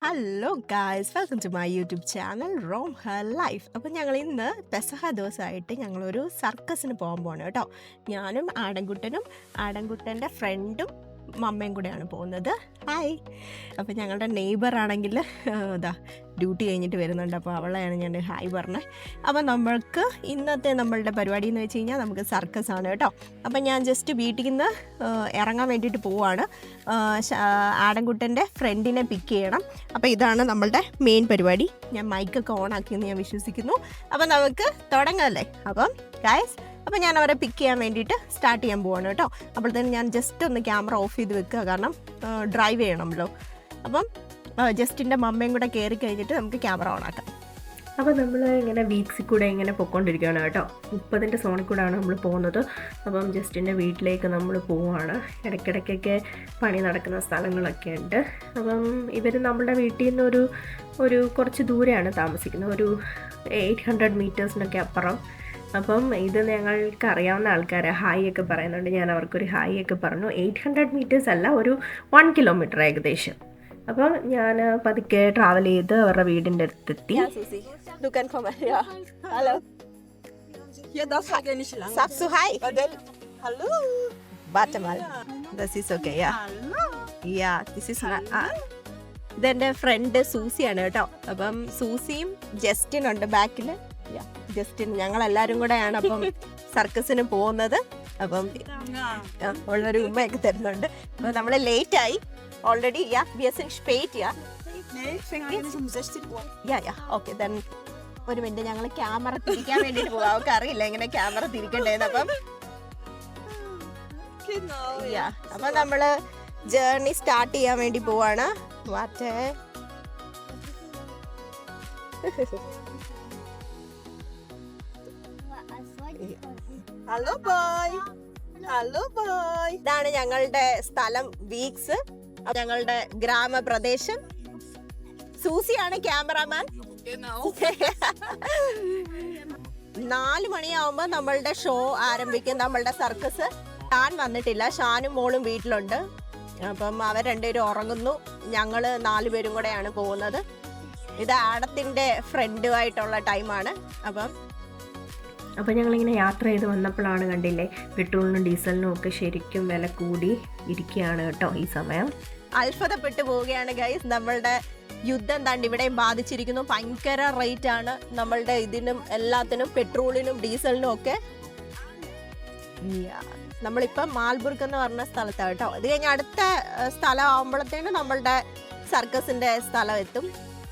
Hello guys, welcome to my YouTube channel roam her life. അപ്പം ഞങ്ങൾ ഇന്ന് പെസഹ ദിവസമായിട്ട് ഞങ്ങളൊരു സർക്കസിന് പോകാൻ പോകണം കേട്ടോ. ഞാനും ആടൻകുട്ടൻ്റെ ഫ്രണ്ടും മമ്മയും കൂടെയാണ് പോകുന്നത്. ഹായ്. അപ്പം ഞങ്ങളുടെ നെയ്ബർ ആണെങ്കിൽ ഇതാ ഡ്യൂട്ടി കഴിഞ്ഞിട്ട് വരുന്നുണ്ട്. അപ്പോൾ അവളെയാണ് ഞാൻ ഹായ് പറഞ്ഞത്. അപ്പം നമ്മൾക്ക് ഇന്നത്തെ നമ്മളുടെ പരിപാടി എന്ന് വെച്ച് കഴിഞ്ഞാൽ നമുക്ക് സർക്കസ് ആണ് കേട്ടോ. അപ്പം ഞാൻ ജസ്റ്റ് വീട്ടിൽ നിന്ന് ഇറങ്ങാൻ വേണ്ടിയിട്ട് പോവുകയാണ്. ആടൻകുട്ടൻ്റെ ഫ്രണ്ടിനെ പിക്ക് ചെയ്യണം. അപ്പോൾ ഇതാണ് നമ്മളുടെ മെയിൻ പരിപാടി. ഞാൻ മൈക്കൊക്കെ ഓൺ ആക്കിയെന്ന് ഞാൻ വിശ്വസിക്കുന്നു. അപ്പം നമുക്ക് തുടങ്ങാമല്ലേ? അപ്പം ഗൈസ്, അപ്പോൾ ഞാൻ അവരെ പിക്ക് ചെയ്യാൻ വേണ്ടിയിട്ട് സ്റ്റാർട്ട് ചെയ്യാൻ പോവാണ് കേട്ടോ. അപ്പോഴത്തേനും ഞാൻ ജസ്റ്റ് ഒന്ന് ക്യാമറ ഓഫ് ചെയ്ത് വെക്കുക, കാരണം ഡ്രൈവ് ചെയ്യണമല്ലോ. അപ്പം ജസ്റ്റിൻ്റെ മമ്മയും കൂടെ കയറി കഴിഞ്ഞിട്ട് നമുക്ക് ക്യാമറ ഓൺ ആക്കാം. അപ്പോൾ നമ്മൾ ഇങ്ങനെ വീക്സിൽ കൂടെ ഇങ്ങനെ പൊയ്ക്കൊണ്ടിരിക്കുകയാണ് കേട്ടോ. 30ൻ്റെ സോണിൽ കൂടെയാണ് നമ്മൾ പോകുന്നത്. അപ്പം ജസ്റ്റിൻ്റെ വീട്ടിലേക്ക് നമ്മൾ പോവുകയാണ്. ഇടയ്ക്കിടയ്ക്കൊക്കെ പണി നടക്കുന്ന സ്ഥലങ്ങളൊക്കെ ഉണ്ട്. അപ്പം ഇവർ നമ്മുടെ വീട്ടിൽ നിന്ന് ഒരു കുറച്ച് ദൂരെയാണ് താമസിക്കുന്നത്, ഒരു 800 മീറ്റേഴ്സിനൊക്കെ അപ്പുറം. അപ്പം ഇത് ഞങ്ങൾക്ക് അറിയാവുന്ന ആൾക്കാരെ ഹായ് ഒക്കെ പറയുന്നുണ്ട്. ഞാൻ അവർക്കൊരു ഹായ് ഒക്കെ പറഞ്ഞു. 800 മീറ്റേഴ്സ് അല്ല, ഒരു 1 കിലോമീറ്റർ ഏകദേശം. അപ്പം ഞാൻ പതുക്കെ ട്രാവൽ ചെയ്ത് അവരുടെ വീടിൻ്റെ അടുത്തെത്തി. ഹലോ, ഇതെൻ്റെ ഫ്രണ്ട് സൂസിയാണ് കേട്ടോ. അപ്പം സൂസിയും ജസ്റ്റിനുണ്ട് ബാക്കിൽ. ജസ്റ്റിൻ, ഞങ്ങളെല്ലാവരും കൂടെയാണ് അപ്പം സർക്കസിന് പോകുന്നത്. അപ്പം ഉള്ളൊരു ഉമ്മയൊക്കെ തരുന്നുണ്ട്. അപ്പം നമ്മൾ ലേറ്റായി ഓൾറെഡി. ഓക്കെ, ദെൻ ഒരു മിനിറ്റ്, ഞങ്ങൾ ക്യാമറ തിരിക്കാൻ വേണ്ടിയിട്ട് പോകാം. അവർക്ക് അറിയില്ല എങ്ങനെ ക്യാമറ തിരിക്കണ്ടേന്ന്. അപ്പം നമ്മള് ജേർണി സ്റ്റാർട്ട് ചെയ്യാൻ വേണ്ടി പോവാണ്. വാട്ടേ ഹലോ ബോയ്, ഹലോ ബോയ്. ഇതാണ് ഞങ്ങളുടെ സ്ഥലം, വീക്സ്, ഞങ്ങളുടെ ഗ്രാമപ്രദേശം. സൂസിയാണ് ക്യാമറാമാൻ. 4 മണിയാവുമ്പോ നമ്മളുടെ ഷോ ആരംഭിക്കും, നമ്മളുടെ സർക്കസ്. ഷാൻ വന്നിട്ടില്ല, ഷാനും മോളും വീട്ടിലുണ്ട്. അപ്പം അവർ രണ്ടുപേരും ഉറങ്ങുന്നു. ഞങ്ങൾ 4 പേരും കൂടെയാണ് പോകുന്നത്. ഇത് ആടത്തിൻ്റെ ഫ്രണ്ടുമായിട്ടുള്ള ടൈമാണ്. അപ്പം ഞങ്ങളിങ്ങനെ യാത്ര ചെയ്ത് വന്നപ്പോഴാണ് കണ്ടില്ലേ, പെട്രോളിനും ഡീസലിനും ഒക്കെ ശരിക്കും വില കൂടി ഇരിക്കുകയാണ് കേട്ടോ ഈ സമയം. അത്ഭുതപ്പെട്ടു പോവുകയാണ് ഗൈസ്. നമ്മളുടെ യുദ്ധം താണ്ട് ഇവിടെയും ബാധിച്ചിരിക്കുന്നു. ഭയങ്കര റേറ്റ് ആണ് നമ്മളുടെ ഇതിനും എല്ലാത്തിനും, പെട്രോളിനും ഡീസലിനും ഒക്കെ. നമ്മളിപ്പം മാൽബുർഗ് എന്ന് പറഞ്ഞ സ്ഥലത്താണ് കേട്ടോ. ഇത് കഴിഞ്ഞ് അടുത്ത സ്ഥലം ആകുമ്പോഴത്തേനും നമ്മളുടെ സർക്കസിൻ്റെ സ്ഥലം എത്തും.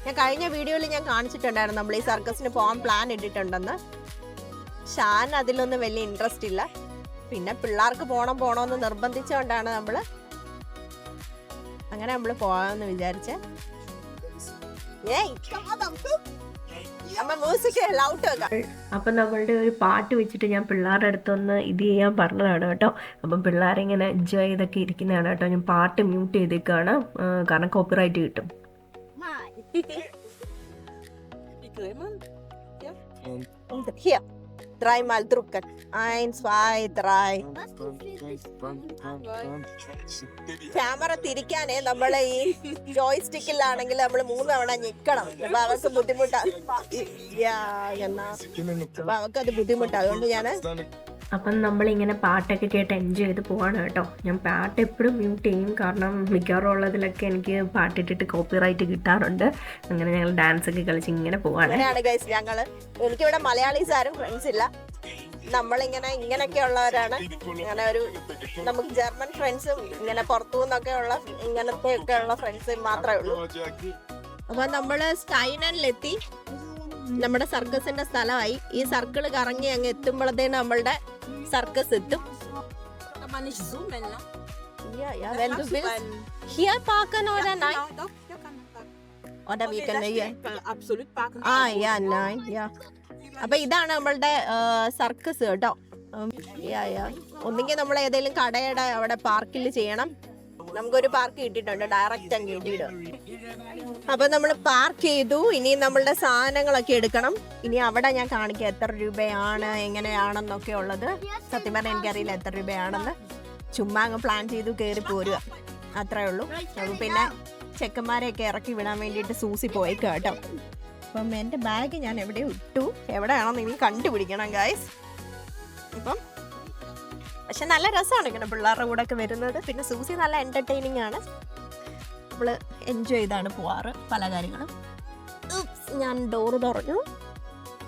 ഞാൻ കഴിഞ്ഞ വീഡിയോയിൽ ഞാൻ കാണിച്ചിട്ടുണ്ടായിരുന്നു നമ്മൾ ഈ സർക്കസിന് പോകാൻ പ്ലാൻ ഇട്ടിട്ടുണ്ടെന്ന്. ഷാൻ അതിലൊന്നും വലിയ ഇൻട്രസ്റ്റ് ഇല്ല. പിന്നെ പിള്ളേർക്ക് പോണമെന്ന് നിർബന്ധിച്ചുകൊണ്ടാണ് നമ്മൾ പോകാമെന്ന് വിചാരിച്ചേ. അപ്പം നമ്മളുടെ ഒരു പാട്ട് വെച്ചിട്ട് ഞാൻ പിള്ളേരുടെ അടുത്തൊന്ന് ഇത് ചെയ്യാൻ പറഞ്ഞതാണ് കേട്ടോ. അപ്പം പിള്ളേരിങ്ങനെ എൻജോയ് ചെയ്തൊക്കെ ഇരിക്കുന്നതാണ് കേട്ടോ. ഞാൻ പാട്ട് മ്യൂട്ട് ചെയ്തേക്കാണ്, കാരണം കോപ്പിറൈറ്റ് കിട്ടും. Dreimal drücken. 1, 2, 3. ക്യാമറ തിരിക്കാനേ നമ്മള് ഈ ജോയ് സ്റ്റിക്കിലാണെങ്കിൽ നമ്മൾ 3 തവണ ഞെക്കണം. അപ്പൊ അവർക്ക് ബുദ്ധിമുട്ടാണ്. അവർക്കത് ബുദ്ധിമുട്ടാണ്. അതുകൊണ്ട് ഞാൻ അപ്പം നമ്മളിങ്ങനെ പാട്ടൊക്കെ കേട്ട് എൻജോയ് ചെയ്ത് പോവാണ് കേട്ടോ. ഞാൻ പാട്ട് എപ്പോഴും മ്യൂട്ട് ചെയ്യും, കാരണം മിക്കവാറും ഉള്ളതിലൊക്കെ എനിക്ക് പാട്ടിട്ടിട്ട് കോപ്പിറൈറ്റ് കിട്ടാറുണ്ട്. അങ്ങനെ ഞങ്ങൾ ഡാൻസ് ഒക്കെ കളിച്ച് ഇങ്ങനെ പോവാണ്. എനിക്കിവിടെ മലയാളീസ് ആരും ഫ്രണ്ട്സ് ഇല്ല. ഇങ്ങനെയൊക്കെ ഉള്ളവരാണ്. അങ്ങനെ നമുക്ക് ജർമ്മൻ ഫ്രണ്ട്സും ഇങ്ങനെ പുറത്തു നിന്നൊക്കെ ഉള്ള ഇങ്ങനത്തെ ഒക്കെ ഉള്ള ഫ്രണ്ട്സ് മാത്രമേ ഉള്ളൂ. അപ്പൊ നമ്മള് സ്റ്റൈനനിലെത്തി. നമ്മുടെ സർക്കസിന്റെ സ്ഥലമായി. ഈ സർക്കിള് കറങ്ങി അങ്ങ് എത്തുമ്പോഴത്തേന് നമ്മളുടെ സർക്കസ് എത്തും. അപ്പൊ ഇതാണ് നമ്മളുടെ സർക്കസ് കേട്ടോ. ഒന്നെങ്കിൽ നമ്മൾ ഏതെങ്കിലും കടയുടെ അവിടെ പാർക്കിൽ ചെയ്യണം. നമുക്കൊരു പാർക്ക് കിട്ടിയിട്ടുണ്ട്, ഡയറക്റ്റ് അങ്ങ് കിട്ടിയിടും. അപ്പൊ നമ്മൾ പാർക്ക് ചെയ്തു. ഇനി നമ്മളുടെ സാധനങ്ങളൊക്കെ എടുക്കണം. ഇനി അവിടെ ഞാൻ കാണിക്കാം എത്ര രൂപയാണ് എങ്ങനെയാണെന്നൊക്കെ ഉള്ളത്. സത്യം പറഞ്ഞാൽ എനിക്കറിയില്ല എത്ര രൂപയാണെന്ന്. ചുമ്മാ അങ്ങ് പ്ലാൻ ചെയ്തു കയറി പോരുക, അത്രേ ഉള്ളൂ. പിന്നെ ചെക്കന്മാരെയൊക്കെ ഇറക്കി വിടാൻ വേണ്ടിയിട്ട് സൂസി പോയേക്കാം കേട്ടോ. അപ്പം എൻ്റെ ബാഗ് ഞാൻ എവിടെയോ ഇട്ടു, എവിടെയാണെന്ന് ഇനി കണ്ടുപിടിക്കണം ഗൈസ്. ഇപ്പം പക്ഷെ നല്ല രസമാണ് ഇങ്ങനെ പിള്ളേരുടെ കൂടെ ഒക്കെ വരുന്നത്. പിന്നെ സൂസി നല്ല എൻ്റർടൈനിങ് ആണ്, നമ്മൾ എൻജോയ് ചെയ്താണ് പോവാറ് പല കാര്യങ്ങളും. ഞാൻ ഡോറ് തുറഞ്ഞു.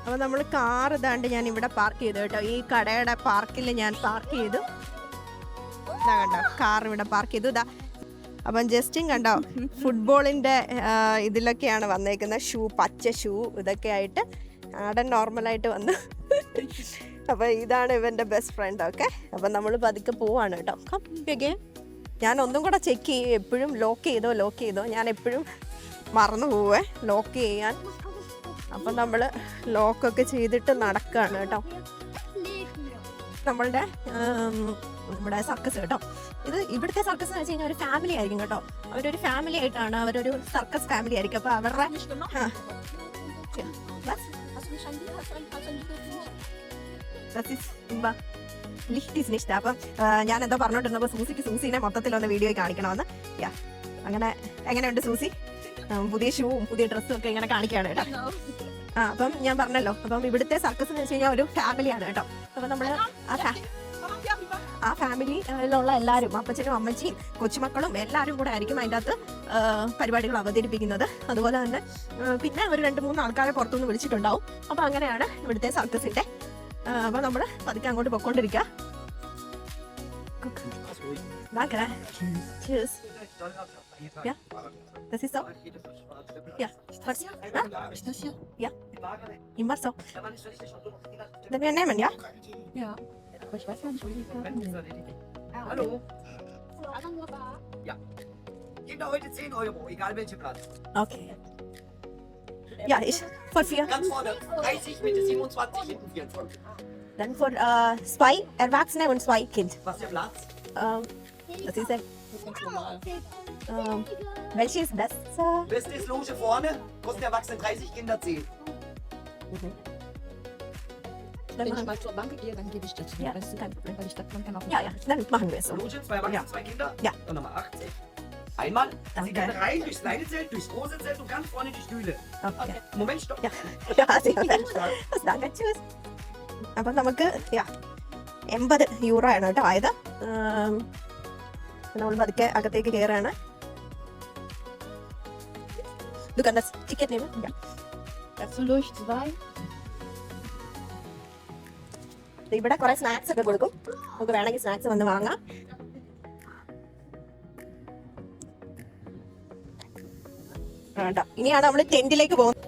അപ്പോൾ നമ്മൾ കാർ ഇതാണ്ട് ഞാൻ ഇവിടെ പാർക്ക് ചെയ്തു കേട്ടോ. ഈ കടയുടെ പാർക്കിൽ ഞാൻ പാർക്ക് ചെയ്തു. ഇതാ കണ്ടോ, കാർ ഇവിടെ പാർക്ക് ചെയ്തു. ഇതാ അപ്പം ജസ്റ്റും കണ്ടോ ഫുട്ബോളിൻ്റെ ഇതിലൊക്കെയാണ് വന്നേക്കുന്നത്. ഷൂ, പച്ച ഷൂ ഇതൊക്കെ ആയിട്ട് ആടൻ നോർമലായിട്ട് വന്ന്. അപ്പോൾ ഇതാണ് ഇവൻ്റെ ബെസ്റ്റ് ഫ്രണ്ട്. ഓക്കെ, അപ്പം നമ്മൾ പതുക്കെ പോവാണ് കേട്ടോ. ഓക്കെ, ഞാൻ ഒന്നും കൂടെ ചെക്ക് ചെയ്യും എപ്പോഴും. ലോക്ക് ചെയ്തോ ഞാൻ എപ്പോഴും മറന്നു പോവേ ലോക്ക് ചെയ്യാൻ. അപ്പം നമ്മൾ ലോക്കൊക്കെ ചെയ്തിട്ട് നടക്കുകയാണ് കേട്ടോ. നമ്മളുടെ നമ്മുടെ സർക്കസ് കേട്ടോ. ഇവിടുത്തെ സർക്കസ് എന്ന് വെച്ച് കഴിഞ്ഞാൽ ഒരു ഫാമിലി ആയിരിക്കും കേട്ടോ. അവരൊരു ഫാമിലി ആയിട്ടാണ്, അവരൊരു സർക്കസ് ഫാമിലി ആയിരിക്കും. അപ്പോൾ അവരുടെ അപ്പം ഞാൻ എന്താ പറഞ്ഞോണ്ടിരുന്നപ്പോൾ സൂസിനെ മൊത്തത്തിലൊന്ന് വീഡിയോ കാണിക്കണമെന്ന്. അങ്ങനെ എങ്ങനെയുണ്ട് സൂസി? പുതിയ ഷൂവും പുതിയ ഡ്രസ്സും ഒക്കെ ഇങ്ങനെ കാണിക്കുകയാണ് കേട്ടോ. അപ്പം ഞാൻ പറഞ്ഞല്ലോ, അപ്പം ഇവിടുത്തെ സർക്കസ് എന്ന് വെച്ച് കഴിഞ്ഞാൽ ഒരു ഫാമിലിയാണ് കേട്ടോ. അപ്പം നമ്മൾ ആ ഫാമിലിയിലുള്ള എല്ലാവരും, അപ്പച്ചനും അമ്മച്ചിയും കൊച്ചുമക്കളും എല്ലാവരും കൂടെ ആയിരിക്കും അതിൻ്റെ അകത്ത് പരിപാടികൾ അവതരിപ്പിക്കുന്നത്. അതുപോലെ തന്നെ പിന്നെ ഒരു 2-3 ആൾക്കാരെ പുറത്തുനിന്ന് വിളിച്ചിട്ടുണ്ടാവും. അപ്പം അങ്ങനെയാണ് ഇവിടുത്തെ സർക്കസിൻ്റെ. അപ്പം നമ്മൾ പതുക്കെ അങ്ങോട്ട് പൊയ്ക്കൊണ്ടിരിക്കുക. Ja, das ist so. Ja, was? Ja, immer so. Dann wir nehmen, ja? Ja, aber ich weiß ja nicht, wo die Karten. Hallo. Ja. Kinder heute 10 Euro, egal welcher Platz. Okay. Ja, ich von 4. Ganz vorne 30, Mitte 27, hinten 24. Dann von 2 Erwachsene und 2 Kind. Was ist der Platz? Das ist welche ist das? Beste ist Loge vorne, kosten Erwachsene 30, Kinder 10. Wenn ich mal zur Bank gehe, dann gebe ich das. Ja, das ist kein Problem, weil die Stadtbank kann auch. Ja, dann machen wir es so. Loge, 2 Erwachsene, Ja. 2 Kinder. Ja. Und nochmal 80. Einmal. Danke. Sie können rein durchs kleine Zelt, durchs große Zelt und ganz vorne die Stühle. Okay. Moment, stopp. Ja, danke, tschüss. അപ്പം നമുക്ക് 80 euro ആണ് കേട്ടോ ആയത്. നമ്മൾ പതുക്കെ അകത്തേക്ക് കയറാണ്. Du kannst das Ticket nehmen? Ja. Dazu durch 2. ഇവിടെ കുറെ സ്നാക്സ് ഒക്കെ കൊടുക്കും, നമുക്ക് വേണമെങ്കിൽ സ്നാക്സ് വന്ന് വാങ്ങാം. കേട്ടോ, ഇനിയാണ് നമ്മൾ ടെന്റിലേക്ക് പോകുന്നത്.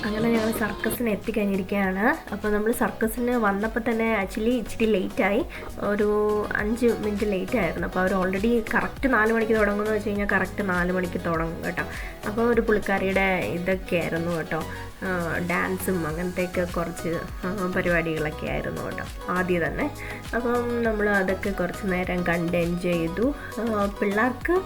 അങ്ങനെ ഞങ്ങൾ സർക്കസിന് എത്തിക്കഴിഞ്ഞിരിക്കുകയാണ്. അപ്പോൾ നമ്മൾ സർക്കസിന് വന്നപ്പോൾ തന്നെ ആക്ച്വലി ഇച്ചിരി ലേറ്റായി, ഒരു 5 മിനിറ്റ് ലേറ്റ് ആയിരുന്നു. അപ്പോൾ അവർ ഓൾറെഡി കറക്റ്റ് 4 മണിക്ക് തുടങ്ങുമെന്ന് വെച്ച് കഴിഞ്ഞാൽ കറക്റ്റ് 4 മണിക്ക് തുടങ്ങും കേട്ടോ. അപ്പോൾ ഒരു പുള്ളിക്കാരിയുടെ ഇതൊക്കെ ആയിരുന്നു കേട്ടോ, ഡാൻസും അങ്ങനത്തെയൊക്കെ കുറച്ച് പരിപാടികളൊക്കെ ആയിരുന്നു കേട്ടോ ആദ്യം തന്നെ. അപ്പം നമ്മൾ അതൊക്കെ കുറച്ച് നേരം കണ്ട് എൻജോയ് ചെയ്തു. പിള്ളേർക്ക്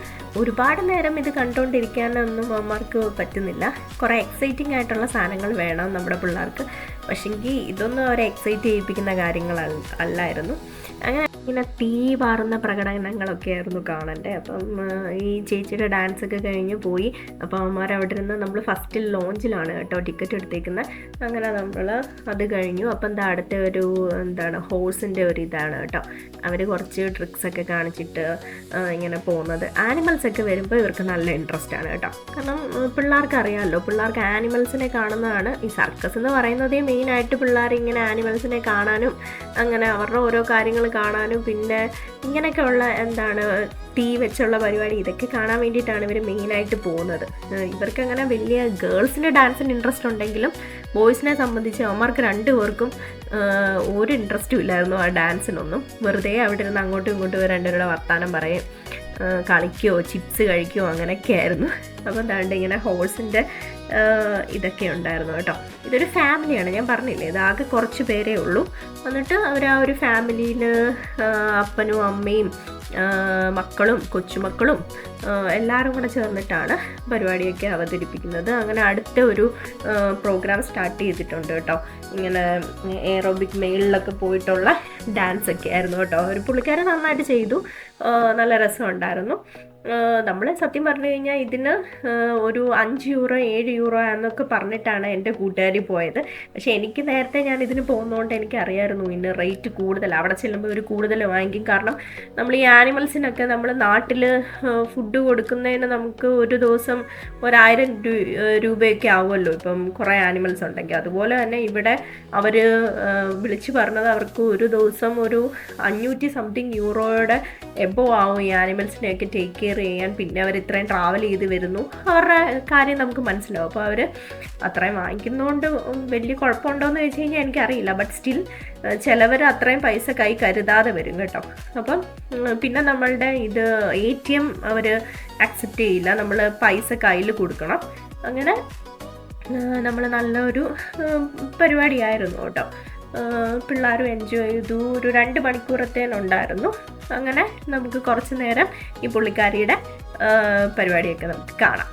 ഒരുപാട് നേരം ഇത് കണ്ടുകൊണ്ടിരിക്കാനൊന്നും അമ്മമാർക്ക് പറ്റുന്നില്ല. കുറേ എക്സൈറ്റിംഗ് ആയിട്ടുള്ള സാധനങ്ങൾ വേണം നമ്മുടെ പിള്ളേർക്ക്. പക്ഷെങ്കിൽ ഇതൊന്നും അവരെ എക്സൈറ്റ് ചെയ്യിപ്പിക്കുന്ന കാര്യങ്ങളല്ലായിരുന്നു. അങ്ങനെ ഇങ്ങനെ തീ പാറുന്ന പ്രകടനങ്ങളൊക്കെ ആയിരുന്നു കാണണ്ടേ. അപ്പം ഈ ചേച്ചിയുടെ ഡാൻസൊക്കെ കഴിഞ്ഞ് പോയി. അപ്പോൾ അവന്മാർ അവിടെ ഇരുന്ന് നമ്മൾ ഫസ്റ്റ് ലോഞ്ചിലാണ് കേട്ടോ ടിക്കറ്റ് എടുത്തേക്കുന്നത്. അങ്ങനെ നമ്മൾ അത് കഴിഞ്ഞു. അപ്പം എന്താ അടുത്ത ഒരു ഹോഴ്സിൻ്റെ ഒരു ഇതാണ് കേട്ടോ. അവർ കുറച്ച് ട്രിക്സൊക്കെ കാണിച്ചിട്ട് ഇങ്ങനെ പോകുന്നത്. ആനിമൽസൊക്കെ വരുമ്പോൾ ഇവർക്ക് നല്ല ഇൻട്രസ്റ്റ് ആണ് കേട്ടോ. കാരണം പിള്ളേർക്ക് അറിയാമല്ലോ, പിള്ളേർക്ക് ആനിമൽസിനെ കാണുന്നതാണ് ഈ സർക്കസ് എന്ന് പറയുന്നതേ മെയിനായിട്ട്. പിള്ളേർ ഇങ്ങനെ ആനിമൽസിനെ കാണാനും അങ്ങനെ അവരുടെ ഓരോ കാര്യങ്ങൾ കാണാനും പിന്നെ ഇങ്ങനെയൊക്കെയുള്ള തീ വെച്ചുള്ള പരിപാടി ഇതൊക്കെ കാണാൻ വേണ്ടിയിട്ടാണ് ഇവർ മെയിനായിട്ട് പോകുന്നത്. ഇവർക്ക് അങ്ങനെ വലിയ ഗേൾസിൻ്റെ ഡാൻസിന് ഇൻട്രസ്റ്റ് ഉണ്ടെങ്കിലും ബോയ്സിനെ സംബന്ധിച്ച് അവന്മാർക്ക് 2 പേർക്കും ഒരു ഇൻട്രസ്റ്റും ഇല്ലായിരുന്നു ആ ഡാൻസിനൊന്നും. വെറുതെ അവിടെ ഇരുന്ന് അങ്ങോട്ടും ഇങ്ങോട്ടും 2 പേരുടെ വർത്താനം പറയും, കളിക്കുകയോ ചിപ്സ് കഴിക്കുകയോ അങ്ങനെയൊക്കെ ആയിരുന്നു. അപ്പോൾ ഇങ്ങനെ ഹോഴ്സിൻ്റെ ഇതൊക്കെ ഉണ്ടായിരുന്നു കേട്ടോ. ഇതൊരു ഫാമിലിയാണ്, ഞാൻ പറഞ്ഞില്ലേ, ഇതാകെ കുറച്ച് പേരേ ഉള്ളൂ. എന്നിട്ട് അവർ ആ ഒരു ഫാമിലിയിൽ അപ്പനും അമ്മയും മക്കളും കൊച്ചുമക്കളും എല്ലാവരും കൂടെ ചേർന്നിട്ടാണ് പരിപാടിയൊക്കെ അവതരിപ്പിക്കുന്നത്. അങ്ങനെ അടുത്ത ഒരു പ്രോഗ്രാം സ്റ്റാർട്ട് ചെയ്തിട്ടുണ്ട് കേട്ടോ. ഇങ്ങനെ എയറോബിക് മെയിലിലൊക്കെ പോയിട്ടുള്ള ഡാൻസ് ഒക്കെ ആയിരുന്നു കേട്ടോ. ഒരു പുള്ളിക്കാരൻ നന്നായിട്ട് ചെയ്തു, നല്ല രസമുണ്ടായിരുന്നു. നമ്മൾ സത്യം പറഞ്ഞു കഴിഞ്ഞാൽ ഇതിന് ഒരു 5 യൂറോ 7 യൂറോ എന്നൊക്കെ പറഞ്ഞിട്ടാണ് എൻ്റെ കൂട്ടുകാരി പോയത്. പക്ഷേ എനിക്ക് നേരത്തെ ഞാൻ ഇതിന് പോകുന്നതുകൊണ്ട് എനിക്കറിയായിരുന്നു ഇതിന് റേറ്റ് കൂടുതൽ, അവിടെ ചെല്ലുമ്പോൾ ഒരു കൂടുതൽ വാങ്ങിക്കും. കാരണം നമ്മൾ ഈ ആനിമൽസിനൊക്കെ നമ്മൾ നാട്ടിൽ ഫുഡ് കൊടുക്കുന്നതിന് നമുക്ക് ഒരു ദിവസം 1000 രൂപയൊക്കെ ആവുമല്ലോ, ഇപ്പം കുറേ ആനിമൽസ് ഉണ്ടെങ്കിൽ. അതുപോലെ തന്നെ ഇവിടെ അവർ വിളിച്ച് പറഞ്ഞത് അവർക്ക് ഒരു ദിവസം ഒരു 500 സംതിങ് യൂറോയുടെ എബോ ആവും ഈ ആനിമൽസിനെയൊക്കെ ടേക്ക് കെയർ ചെയ്യാൻ. പിന്നെ അവർ ഇത്രയും ട്രാവൽ ചെയ്ത് വരുന്നു, അവരുടെ കാര്യം നമുക്ക് മനസ്സിലാവും. അപ്പോൾ അവർ അത്രയും വാങ്ങിക്കുന്നതുകൊണ്ട് വലിയ കുഴപ്പമുണ്ടോയെന്ന് ചോദിച്ചു കഴിഞ്ഞാൽ എനിക്കറിയില്ല. ബട്ട് സ്റ്റിൽ ചിലവർ അത്രയും പൈസ കൈ കരുതാതെ വരും കേട്ടോ. അപ്പം പിന്നെ നമ്മളുടെ ഇത് ATM അവർ അക്സെപ്റ്റ് ചെയ്യില്ല, നമ്മൾ പൈസ കയ്യിൽ കൊടുക്കണം. അങ്ങനെ നമ്മൾ നല്ലൊരു പരിപാടിയായിരുന്നു കേട്ടോ. പിള്ളേരും എൻജോയ് ചെയ്തു. ഒരു 2 മണിക്കൂറത്തേനുണ്ടായിരുന്നു. അങ്ങനെ നമുക്ക് കുറച്ച് നേരം ഈ പുള്ളിക്കാരിയുടെ പരിപാടിയൊക്കെ നമുക്ക് കാണാം.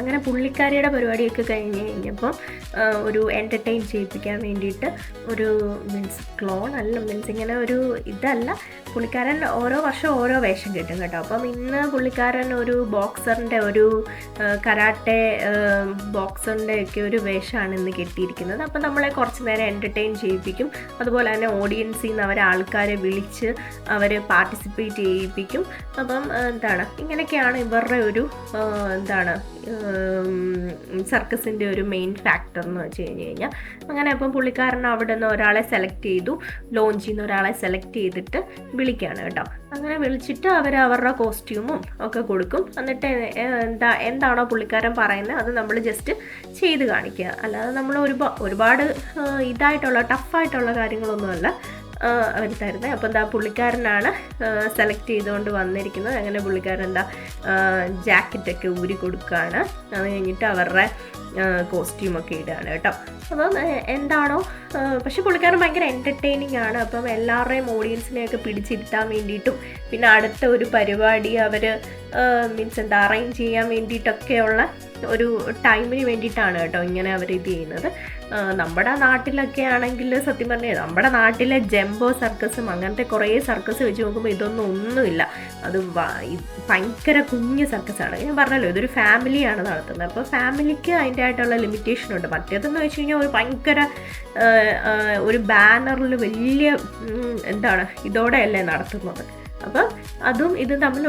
അങ്ങനെ പുള്ളിക്കാരിയുടെ പരിപാടിയൊക്കെ കഴിഞ്ഞ് കഴിഞ്ഞപ്പോൾ ഒരു എൻ്റർടൈൻ ചെയ്യിപ്പിക്കാൻ വേണ്ടിയിട്ട് ഒരു ക്ലോൺ അല്ല, ഇങ്ങനെ ഒരു ഇതല്ല, പുള്ളിക്കാരൻ ഓരോ വർഷം ഓരോ വേഷം കിട്ടും കേട്ടോ. അപ്പം ഇന്ന് പുള്ളിക്കാരൻ ഒരു ബോക്സറിൻ്റെ ഒരു കരാട്ടെ ബോക്സറിൻ്റെ ഒക്കെ ഒരു വേഷമാണ് ഇന്ന് കെട്ടിയിരിക്കുന്നത്. അപ്പം നമ്മളെ കുറച്ച് നേരം എൻ്റർടൈൻ ചെയ്യിപ്പിക്കും. അതുപോലെ തന്നെ ഓഡിയൻസിൽ നിന്ന് അവരെ ആൾക്കാരെ വിളിച്ച് അവർ പാർട്ടിസിപ്പേറ്റ് ചെയ്യിപ്പിക്കും. അപ്പം എന്താണ്, ഇങ്ങനെയൊക്കെയാണ് ഇവരുടെ ഒരു എന്താണ് സർക്കസിൻ്റെ ഒരു മെയിൻ ഫാക്ടർ എന്ന് വെച്ച് കഴിഞ്ഞ് കഴിഞ്ഞാൽ. അങ്ങനെ അപ്പം പുള്ളിക്കാരൻ അവിടെ നിന്ന് ഒരാളെ സെലക്ട് ചെയ്തു, ലോഞ്ചിൽ നിന്ന് ഒരാളെ സെലക്ട് ചെയ്തിട്ട് വിളിക്കുകയാണ് കേട്ടോ. അങ്ങനെ വിളിച്ചിട്ട് അവർ അവരുടെ കോസ്റ്റ്യൂമും ഒക്കെ കൊടുക്കും. എന്നിട്ട് എന്താണോ പുള്ളിക്കാരൻ പറയുന്നത് അത് നമ്മൾ ജസ്റ്റ് ചെയ്ത് കാണിക്കുക. അല്ലാതെ നമ്മൾ ഒരുപാട് ഇതായിട്ടുള്ള ടഫായിട്ടുള്ള കാര്യങ്ങളൊന്നുമല്ല അവർ തരുന്നത്. അപ്പോൾ എന്താ പുള്ളിക്കാരനാണ് സെലക്ട് ചെയ്തുകൊണ്ട് വന്നിരിക്കുന്നത്. അങ്ങനെ പുള്ളിക്കാരൻ ജാക്കറ്റൊക്കെ ഊരി കൊടുക്കുകയാണ്. അത് കഴിഞ്ഞിട്ട് അവരുടെ കോസ്റ്റ്യൂമൊക്കെ ഇടുകയാണ് കേട്ടോ. അപ്പം എന്താണോ, പക്ഷെ പുള്ളിക്കാരൻ ഭയങ്കര എൻ്റർടൈനിങ് ആണ്. അപ്പം എല്ലാവരുടെയും ഓഡിയൻസിനെയൊക്കെ പിടിച്ചിരുത്താൻ വേണ്ടിയിട്ടും പിന്നെ അടുത്ത ഒരു പരിപാടി അവർ അറേഞ്ച് ചെയ്യാൻ വേണ്ടിയിട്ടൊക്കെയുള്ള ഒരു ടൈമിന് വേണ്ടിയിട്ടാണ് കേട്ടോ ഇങ്ങനെ അവർ ഇത് ചെയ്യുന്നത്. നമ്മുടെ നാട്ടിലൊക്കെ ആണെങ്കിൽ സത്യം പറഞ്ഞാൽ നമ്മുടെ നാട്ടിലെ ജംബോ സർക്കസും അങ്ങനത്തെ കുറേ സർക്കസ് വെച്ച് നോക്കുമ്പോൾ ഒന്നുമില്ല. അത് ഭയങ്കര കുഞ്ഞ് സർക്കസാണ്. ഞാൻ പറഞ്ഞല്ലോ, ഇതൊരു ഫാമിലിയാണ് നടത്തുന്നത്. അപ്പോൾ ഫാമിലിക്ക് അതിൻ്റെ ആയിട്ടുള്ള ലിമിറ്റേഷനുണ്ട്. മറ്റേതെന്ന് വെച്ച് കഴിഞ്ഞാൽ ഒരു ഭയങ്കര ഒരു ബാനറിൽ വലിയ എന്താണ് ഇതോടെയല്ലേ നടത്തുന്നത്. അപ്പം അതും ഇത് തമ്മിൽ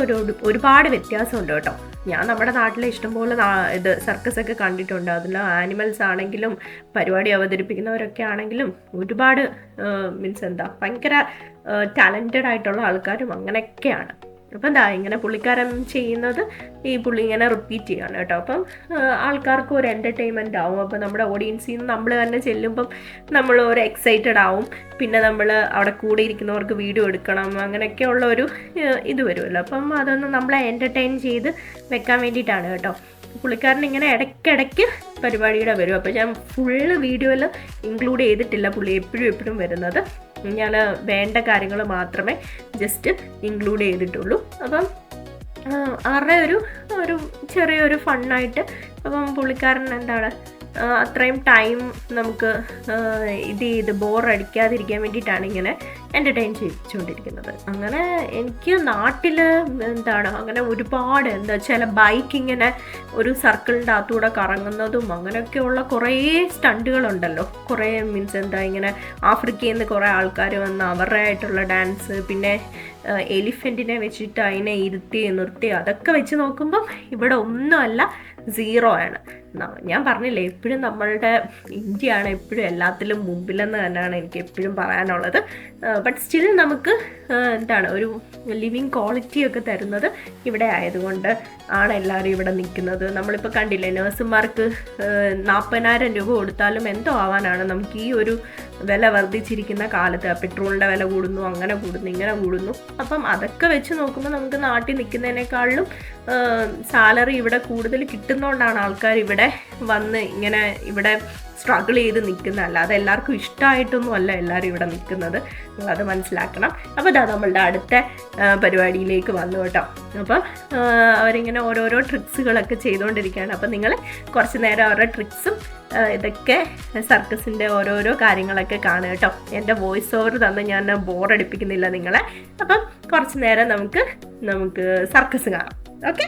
ഒരുപാട് വ്യത്യാസമുണ്ട് കേട്ടോ. ഞാൻ നമ്മുടെ നാട്ടിലെ ഇഷ്ടംപോലെ ഇത് സർക്കസൊക്കെ കണ്ടിട്ടുണ്ട്. അതിൽ ആനിമൽസ് ആണെങ്കിലും പരിപാടി അവതരിപ്പിക്കുന്നവരൊക്കെ ആണെങ്കിലും ഒരുപാട് ഭയങ്കര ടാലൻറ്റഡ് ആയിട്ടുള്ള ആൾക്കാരും അങ്ങനെയൊക്കെയാണ്. അപ്പം എന്താ ഇങ്ങനെ പുള്ളിക്കാരൻ ചെയ്യുന്നത് ഈ പുള്ളി ഇങ്ങനെ റിപ്പീറ്റ് ചെയ്യാണ് കേട്ടോ. അപ്പം ആൾക്കാർക്ക് ഒരു എൻ്റർടൈൻമെൻ്റ് ആവും. അപ്പം നമ്മുടെ ഓഡിയൻസിൽ നിന്ന് നമ്മൾ തന്നെ ചെല്ലുമ്പം നമ്മൾ ഒരു എക്സൈറ്റഡ് ആവും. പിന്നെ നമ്മൾ അവിടെ കൂടെ ഇരിക്കുന്നവർക്ക് വീഡിയോ എടുക്കണം, അങ്ങനെയൊക്കെയുള്ള ഒരു ഇത് വരുമല്ലോ. അപ്പം അതൊന്ന് നമ്മളെ എൻ്റർടൈൻ ചെയ്ത് വെക്കാൻ വേണ്ടിയിട്ടാണ് കേട്ടോ. പുള്ളിക്കാരൻ ഇങ്ങനെ ഇടയ്ക്കിടയ്ക്ക് പരിപാടിയുടെ വരും. അപ്പോൾ ഞാൻ ഫുള്ള് വീഡിയോയിൽ ഇൻക്ലൂഡ് ചെയ്തിട്ടില്ല. പുള്ളി എപ്പോഴും വരുന്നത് ഞാൻ വേണ്ട കാര്യങ്ങൾ മാത്രമേ ജസ്റ്റ് ഇൻക്ലൂഡ് ചെയ്തിട്ടുള്ളൂ. അപ്പം അവരുടെ ഒരു ചെറിയൊരു ഫണ്ണായിട്ട് അപ്പം പുള്ളിക്കാരൻ എന്താണ് അത്രയും ടൈം നമുക്ക് ഇത് ചെയ്ത് ബോറടിക്കാതിരിക്കാൻ വേണ്ടിയിട്ടാണ് ഇങ്ങനെ എൻ്റർടൈൻ ചെയ്യിച്ചുകൊണ്ടിരിക്കുന്നത്. അങ്ങനെ എനിക്ക് നാട്ടിൽ അങ്ങനെ ഒരുപാട് ചില ബൈക്ക് ഇങ്ങനെ ഒരു സർക്കിളിൻ്റെ അകത്തൂടെ കറങ്ങുന്നതും അങ്ങനെയൊക്കെയുള്ള കുറേ സ്റ്റണ്ടുകളുണ്ടല്ലോ. കുറേ ഇങ്ങനെ ആഫ്രിക്കയിൽ നിന്ന് കുറേ ആൾക്കാർ വന്ന് അവരുടെ ആയിട്ടുള്ള ഡാൻസ്, പിന്നെ എലിഫൻറ്റിനെ വെച്ചിട്ട് അതിനെ ഇരുത്തി നിർത്തി, അതൊക്കെ വെച്ച് നോക്കുമ്പം ഇവിടെ ഒന്നുമല്ല സീറോ ആണ്. ഞാൻ പറഞ്ഞില്ലേ, എപ്പോഴും നമ്മളുടെ ഇന്ത്യയാണ് എപ്പോഴും എല്ലാത്തിലും മുമ്പിലെന്ന് തന്നെയാണ് എനിക്ക് എപ്പോഴും പറയാനുള്ളത്. ബട്ട് സ്റ്റിൽ നമുക്ക് എന്താണ് ഒരു ലിവിങ് ക്വാളിറ്റി ഒക്കെ തരുന്നത് ഇവിടെ ആയതുകൊണ്ട് ആണ് എല്ലാവരും ഇവിടെ നിൽക്കുന്നത്. നമ്മളിപ്പോൾ കണ്ടില്ലേ, നഴ്സുമാർക്ക് 40,000 രൂപ കൊടുത്താലും എന്തോ ആവാനാണ് നമുക്ക് ഈ ഒരു വില വർദ്ധിച്ചിരിക്കുന്ന കാലത്ത്. പെട്രോളിൻ്റെ വില കൂടുന്നു, അങ്ങനെ കൂടുന്നു, ഇങ്ങനെ കൂടുന്നു. അപ്പം അതൊക്കെ വെച്ച് നോക്കുമ്പോൾ നമുക്ക് നാട്ടിൽ നിൽക്കുന്നതിനേക്കാളും സാലറി ഇവിടെ കൂടുതൽ കിട്ടുന്നതുകൊണ്ടാണ് ആൾക്കാർ ഇവിടെ വന്ന് ഇങ്ങനെ ഇവിടെ സ്ട്രഗിൾ ചെയ്ത് നിൽക്കുന്നത്. അല്ലാതെ എല്ലാവർക്കും ഇഷ്ടമായിട്ടൊന്നും അല്ല എല്ലാവരും ഇവിടെ നിൽക്കുന്നത്, അത് മനസ്സിലാക്കണം. അപ്പോൾ ഇതാ നമ്മളുടെ അടുത്ത പരിപാടിയിലേക്ക് വന്നു കേട്ടോ. അപ്പം അവരിങ്ങനെ ഓരോരോ ട്രിക്സുകളൊക്കെ ചെയ്തുകൊണ്ടിരിക്കുകയാണ്. അപ്പം നിങ്ങൾ കുറച്ച് നേരം അവരുടെ ട്രിക്സും ഇതൊക്കെ സർക്കസിൻ്റെ ഓരോരോ കാര്യങ്ങളൊക്കെ കാണുക കേട്ടോ. എൻ്റെ വോയിസ് ഓവർ തന്ന് ഞാൻ ബോറടിപ്പിക്കുന്നില്ല നിങ്ങളെ. അപ്പം കുറച്ച് നേരം നമുക്ക് സർക്കസ് കാണാം. ഓക്കെ.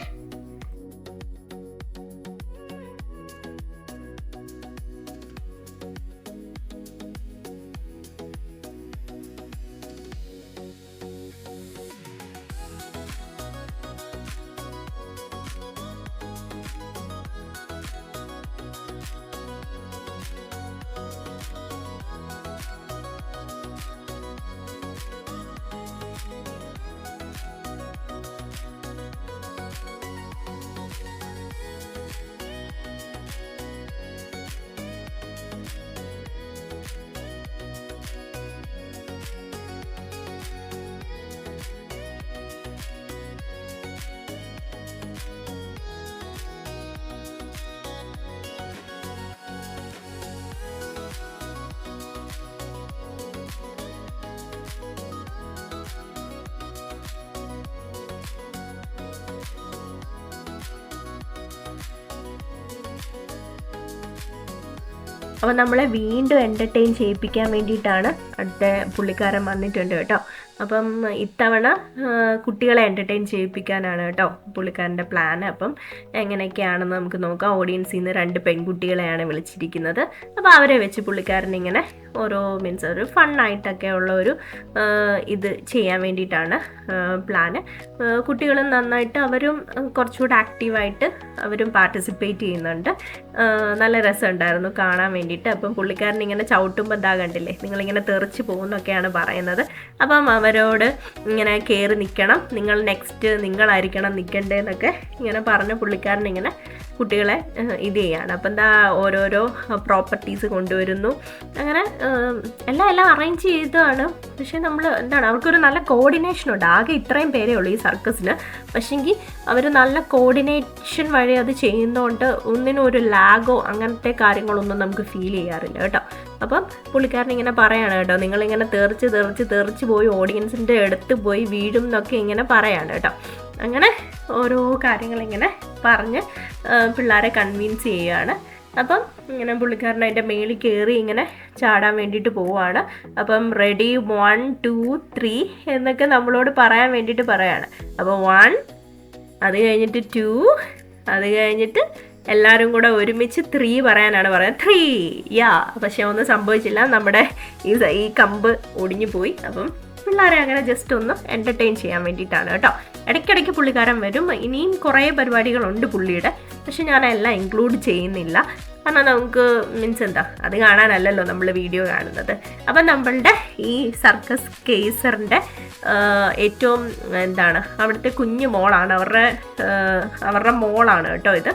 അപ്പോൾ നമ്മളെ വീണ്ടും എൻ്റർടൈൻ ചെയ്യിപ്പിക്കാൻ വേണ്ടിയിട്ടാണ് അടുത്ത പുള്ളിക്കാരൻ വന്നിട്ടുണ്ട് കേട്ടോ. അപ്പം ഇത്തവണ കുട്ടികളെ എൻ്റർടൈൻ ചെയ്യിപ്പിക്കാനാണ് കേട്ടോ പുള്ളിക്കാരൻ്റെ പ്ലാൻ. അപ്പം എങ്ങനെയൊക്കെയാണെന്ന് നമുക്ക് നോക്കാം. ഓഡിയൻസിൽ നിന്ന് 2 പെൺകുട്ടികളെയാണ് വിളിച്ചിരിക്കുന്നത്. അപ്പോൾ അവരെ വെച്ച് പുള്ളിക്കാരൻ ഇങ്ങനെ ഓരോ ഒരു ഫണ്ണായിട്ടൊക്കെ ഉള്ള ഒരു ഇത് ചെയ്യാൻ വേണ്ടിയിട്ടാണ് പ്ലാന്. കുട്ടികളും നന്നായിട്ട് അവരും കുറച്ചുകൂടെ ആക്റ്റീവായിട്ട് അവരും പാർട്ടിസിപ്പേറ്റ് ചെയ്യുന്നുണ്ട്. നല്ല രസമുണ്ടായിരുന്നു കാണാൻ വേണ്ടിയിട്ട്. അപ്പം പുള്ളിക്കാരൻ ഇങ്ങനെ ചവിട്ടുമ്പോൾ എന്താ കണ്ടില്ലേ, നിങ്ങളിങ്ങനെ തെറിച്ച് പോകുന്നൊക്കെയാണ് പറയുന്നത്. അപ്പം അവരോട് ഇങ്ങനെ കയറി നിൽക്കണം, നിങ്ങൾ നെക്സ്റ്റ് നിങ്ങളായിരിക്കണം നിൽക്കേണ്ടതെന്നൊക്കെ ഇങ്ങനെ പറഞ്ഞ് പുള്ളിക്കാരൻ ഇങ്ങനെ കുട്ടികളെ ഇത് ചെയ്യാണ്. അപ്പം എന്താ ഓരോരോ പ്രോപ്പർട്ടീസ് കൊണ്ടുവരുന്നു, അങ്ങനെ എല്ലാം അറേഞ്ച് ചെയ്തതാണ്. പക്ഷേ നമ്മൾ എന്താണ് അവർക്കൊരു നല്ല കോർഡിനേഷൻ ഉണ്ട്. ആകെ ഇത്രയും പേരേ ഉള്ളൂ ഈ സർക്കസിന്. പക്ഷെങ്കിൽ അവർ നല്ല കോർഡിനേഷൻ വഴി അത് ചെയ്യുന്നതുകൊണ്ട് ഒന്നിനും ഒരു ലാഗോ അങ്ങനത്തെ കാര്യങ്ങളൊന്നും നമുക്ക് ഫീൽ ചെയ്യാറില്ല കേട്ടോ. അപ്പം പുള്ളിക്കാരൻ ഇങ്ങനെ പറയാണ് കേട്ടോ, നിങ്ങളിങ്ങനെ തെറിച്ച് പോയി ഓഡിയൻസിൻ്റെ അടുത്ത് പോയി വീഴും എന്നൊക്കെ ഇങ്ങനെ പറയാണ് കേട്ടോ. അങ്ങനെ ഓരോ കാര്യങ്ങളിങ്ങനെ പറഞ്ഞ് പിള്ളേരെ കൺവിൻസ് ചെയ്യുകയാണ്. അപ്പം ഇങ്ങനെ പുള്ളിക്കാരൻ അതിൻ്റെ മേളിൽ കയറി ഇങ്ങനെ ചാടാൻ വേണ്ടിയിട്ട് പോവുകയാണ്. അപ്പം റെഡി 1 2 3 എന്നൊക്കെ നമ്മളോട് പറയാൻ വേണ്ടിയിട്ട് പറയാണ്. അപ്പോൾ 1, അത് കഴിഞ്ഞിട്ട് 2, അത് കഴിഞ്ഞിട്ട് എല്ലാവരും കൂടെ ഒരുമിച്ച് 3 പറയാനാണ് പറയുന്നത്. 3 യാ. പക്ഷെ ഒന്നും സംഭവിച്ചില്ല, നമ്മുടെ ഈ കമ്പ് ഒടിഞ്ഞു പോയി. അപ്പം പിള്ളേരെ അങ്ങനെ ജസ്റ്റ് ഒന്ന് എൻ്റർടൈൻ ചെയ്യാൻ വേണ്ടിയിട്ടാണ് കേട്ടോ. ഇടയ്ക്കിടയ്ക്ക് പുള്ളിക്കാരൻ വരും. ഇനിയും കുറേ പരിപാടികളുണ്ട് പുള്ളിയുടെ, പക്ഷെ ഞാനെല്ലാം ഇൻക്ലൂഡ് ചെയ്യുന്നില്ല. കാരണം നമുക്ക് എന്താ അത് കാണാനല്ലല്ലോ നമ്മൾ വീഡിയോ കാണുന്നത്. അപ്പം നമ്മളുടെ ഈ സർക്കസ് കേസറിൻ്റെ ഏറ്റവും എന്താണ് അവിടുത്തെ കുഞ്ഞു മോളാണ്, അവരുടെ മോളാണ് കേട്ടോ ഇത്.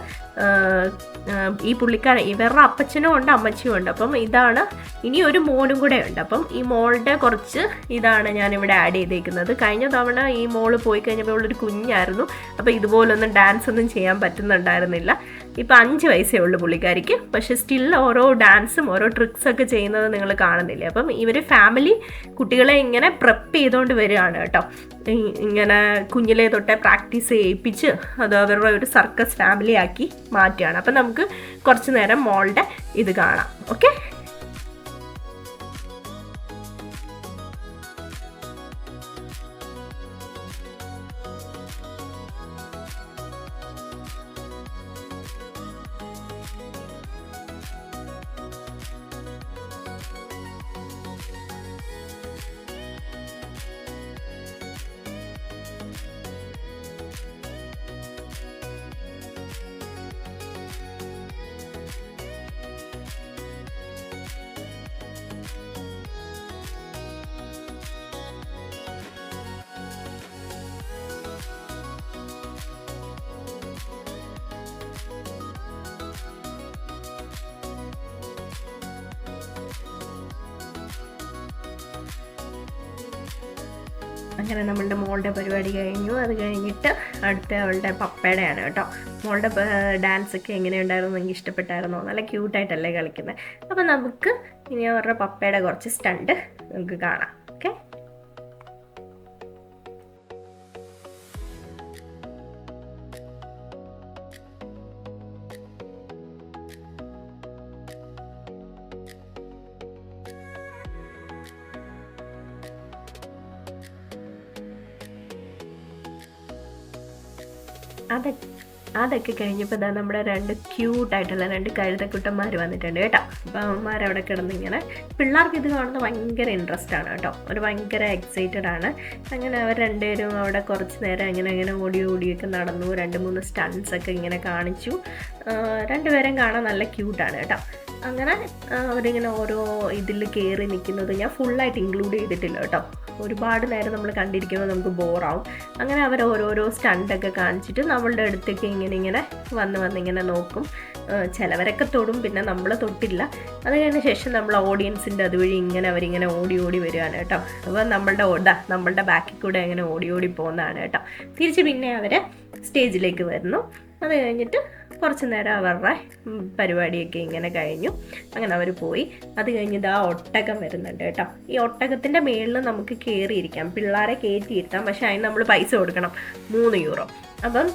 ഈ പുള്ളിക്കാരൻ ഇവരുടെ അപ്പച്ചനും ഉണ്ട് അമ്മച്ചിയും ഉണ്ട്. അപ്പം ഇതാണ്, ഇനി ഒരു മോനും കൂടെ ഉണ്ട്. അപ്പം ഈ മോളുടെ കുറച്ച് ഇതാണ് ഞാനിവിടെ ആഡ് ചെയ്തേക്കുന്നത്. കഴിഞ്ഞ തവണ ഈ മോള് പോയി കഴിഞ്ഞപ്പോൾ ഉള്ളൊരു കുഞ്ഞായിരുന്നു. അപ്പോൾ ഇതുപോലൊന്നും ഡാൻസ് ഒന്നും ചെയ്യാൻ പറ്റുന്നുണ്ടായിരുന്നില്ല. ഇപ്പം 5 വയസ്സേ ഉള്ളൂ പുള്ളിക്കാരിക്ക്. പക്ഷേ സ്റ്റിൽ ഓരോ ഡാൻസും ഓരോ ട്രിക്സൊക്കെ ചെയ്യുന്നത് നിങ്ങൾ കാണുന്നില്ലേ. അപ്പം ഇവർ ഫാമിലി കുട്ടികളെ ഇങ്ങനെ പ്രെപ്പ് ചെയ്തുകൊണ്ട് വരികയാണ് കേട്ടോ. ഇങ്ങനെ കുഞ്ഞിലേ തൊട്ടേ പ്രാക്ടീസ് ചെയ്യിപ്പിച്ച് അത് അവരുടെ ഒരു സർക്കസ് ഫാമിലി ആക്കി മാറ്റുകയാണ്. അപ്പം നമുക്ക് കുറച്ച് നേരം മോളുടെ ഇത് കാണാം. ഓക്കെ. അങ്ങനെ നമ്മളുടെ മോളുടെ പരിപാടി കഴിഞ്ഞു. അത് കഴിഞ്ഞിട്ട് അടുത്ത അവളുടെ പപ്പയുടെയാണ് കേട്ടോ. മോളുടെ ഡാൻസൊക്കെ എങ്ങനെയുണ്ടായിരുന്നു, എനിക്ക് ഇഷ്ടപ്പെട്ടായിരുന്നോ? നല്ല ക്യൂട്ടായിട്ടല്ലേ കളിക്കുന്നത്. അപ്പോൾ നമുക്ക് ഇനി അവരുടെ പപ്പയുടെ കുറച്ച് സ്റ്റണ്ട് നമുക്ക് കാണാം. ഓക്കെ, അതൊക്കെ കഴിഞ്ഞപ്പോൾ ഇതാ നമ്മുടെ 2 ക്യൂട്ടായിട്ടുള്ള 2 കഴുതക്കുട്ടന്മാർ വന്നിട്ടുണ്ട് കേട്ടോ. അപ്പോൾ അവന്മാരവിടെ കിടന്നിങ്ങനെ, പിള്ളേർക്ക് ഇത് കാണുന്നത് ഭയങ്കര ഇൻട്രസ്റ്റ് ആണ് കേട്ടോ. അവർ ഭയങ്കര എക്സൈറ്റഡ് ആണ്. അങ്ങനെ അവർ രണ്ടുപേരും അവിടെ കുറച്ച് നേരം ഇങ്ങനെ ഓടിയൊക്കെ നടന്നു. 2-3 സ്റ്റൺസ് ഒക്കെ ഇങ്ങനെ കാണിച്ചു. രണ്ടുപേരും കാണാൻ നല്ല ക്യൂട്ടാണ് കേട്ടോ. അങ്ങനെ അവരിങ്ങനെ ഓരോ ഇതിൽ കയറി നിൽക്കുന്നത് ഞാൻ ഫുള്ളായിട്ട് ഇൻക്ലൂഡ് ചെയ്തിട്ടില്ല കേട്ടോ. ഒരുപാട് നേരം നമ്മൾ കണ്ടിരിക്കുമ്പോൾ നമുക്ക് ബോറാവും. അങ്ങനെ അവർ ഓരോരോ സ്റ്റണ്ടൊക്കെ കാണിച്ചിട്ട് നമ്മളുടെ അടുത്തേക്ക് ഇങ്ങനെ വന്നിങ്ങനെ നോക്കും. ചിലവരൊക്കെ തൊടും, പിന്നെ നമ്മൾ തൊട്ടില്ല. അത് കഴിഞ്ഞ ശേഷം നമ്മൾ ഓഡിയൻസിൻ്റെ അതുവഴി അവരിങ്ങനെ ഓടി വരികയാണ് കേട്ടോ. അപ്പോൾ നമ്മളുടെ ബാക്കിൽ കൂടെ അങ്ങനെ ഓടി പോകുന്നതാണ് കേട്ടോ. തിരിച്ച് പിന്നെ അവർ സ്റ്റേജിലേക്ക് വരുന്നു. അത് കഴിഞ്ഞിട്ട് കുറച്ച് നേരം അവരുടെ പരിപാടിയൊക്കെ ഇങ്ങനെ കഴിഞ്ഞു. അങ്ങനെ അവർ പോയി. അത് കഴിഞ്ഞ് ഇതാ ഒട്ടകം വരുന്നുണ്ട് കേട്ടോ. ഈ ഒട്ടകത്തിൻ്റെ മേളിൽ നമുക്ക് കയറിയിരിക്കാം, പിള്ളേരെ കയറ്റിയിരുത്താം. പക്ഷേ അതിന് നമ്മൾ പൈസ കൊടുക്കണം, 3 യൂറോ. അപ്പം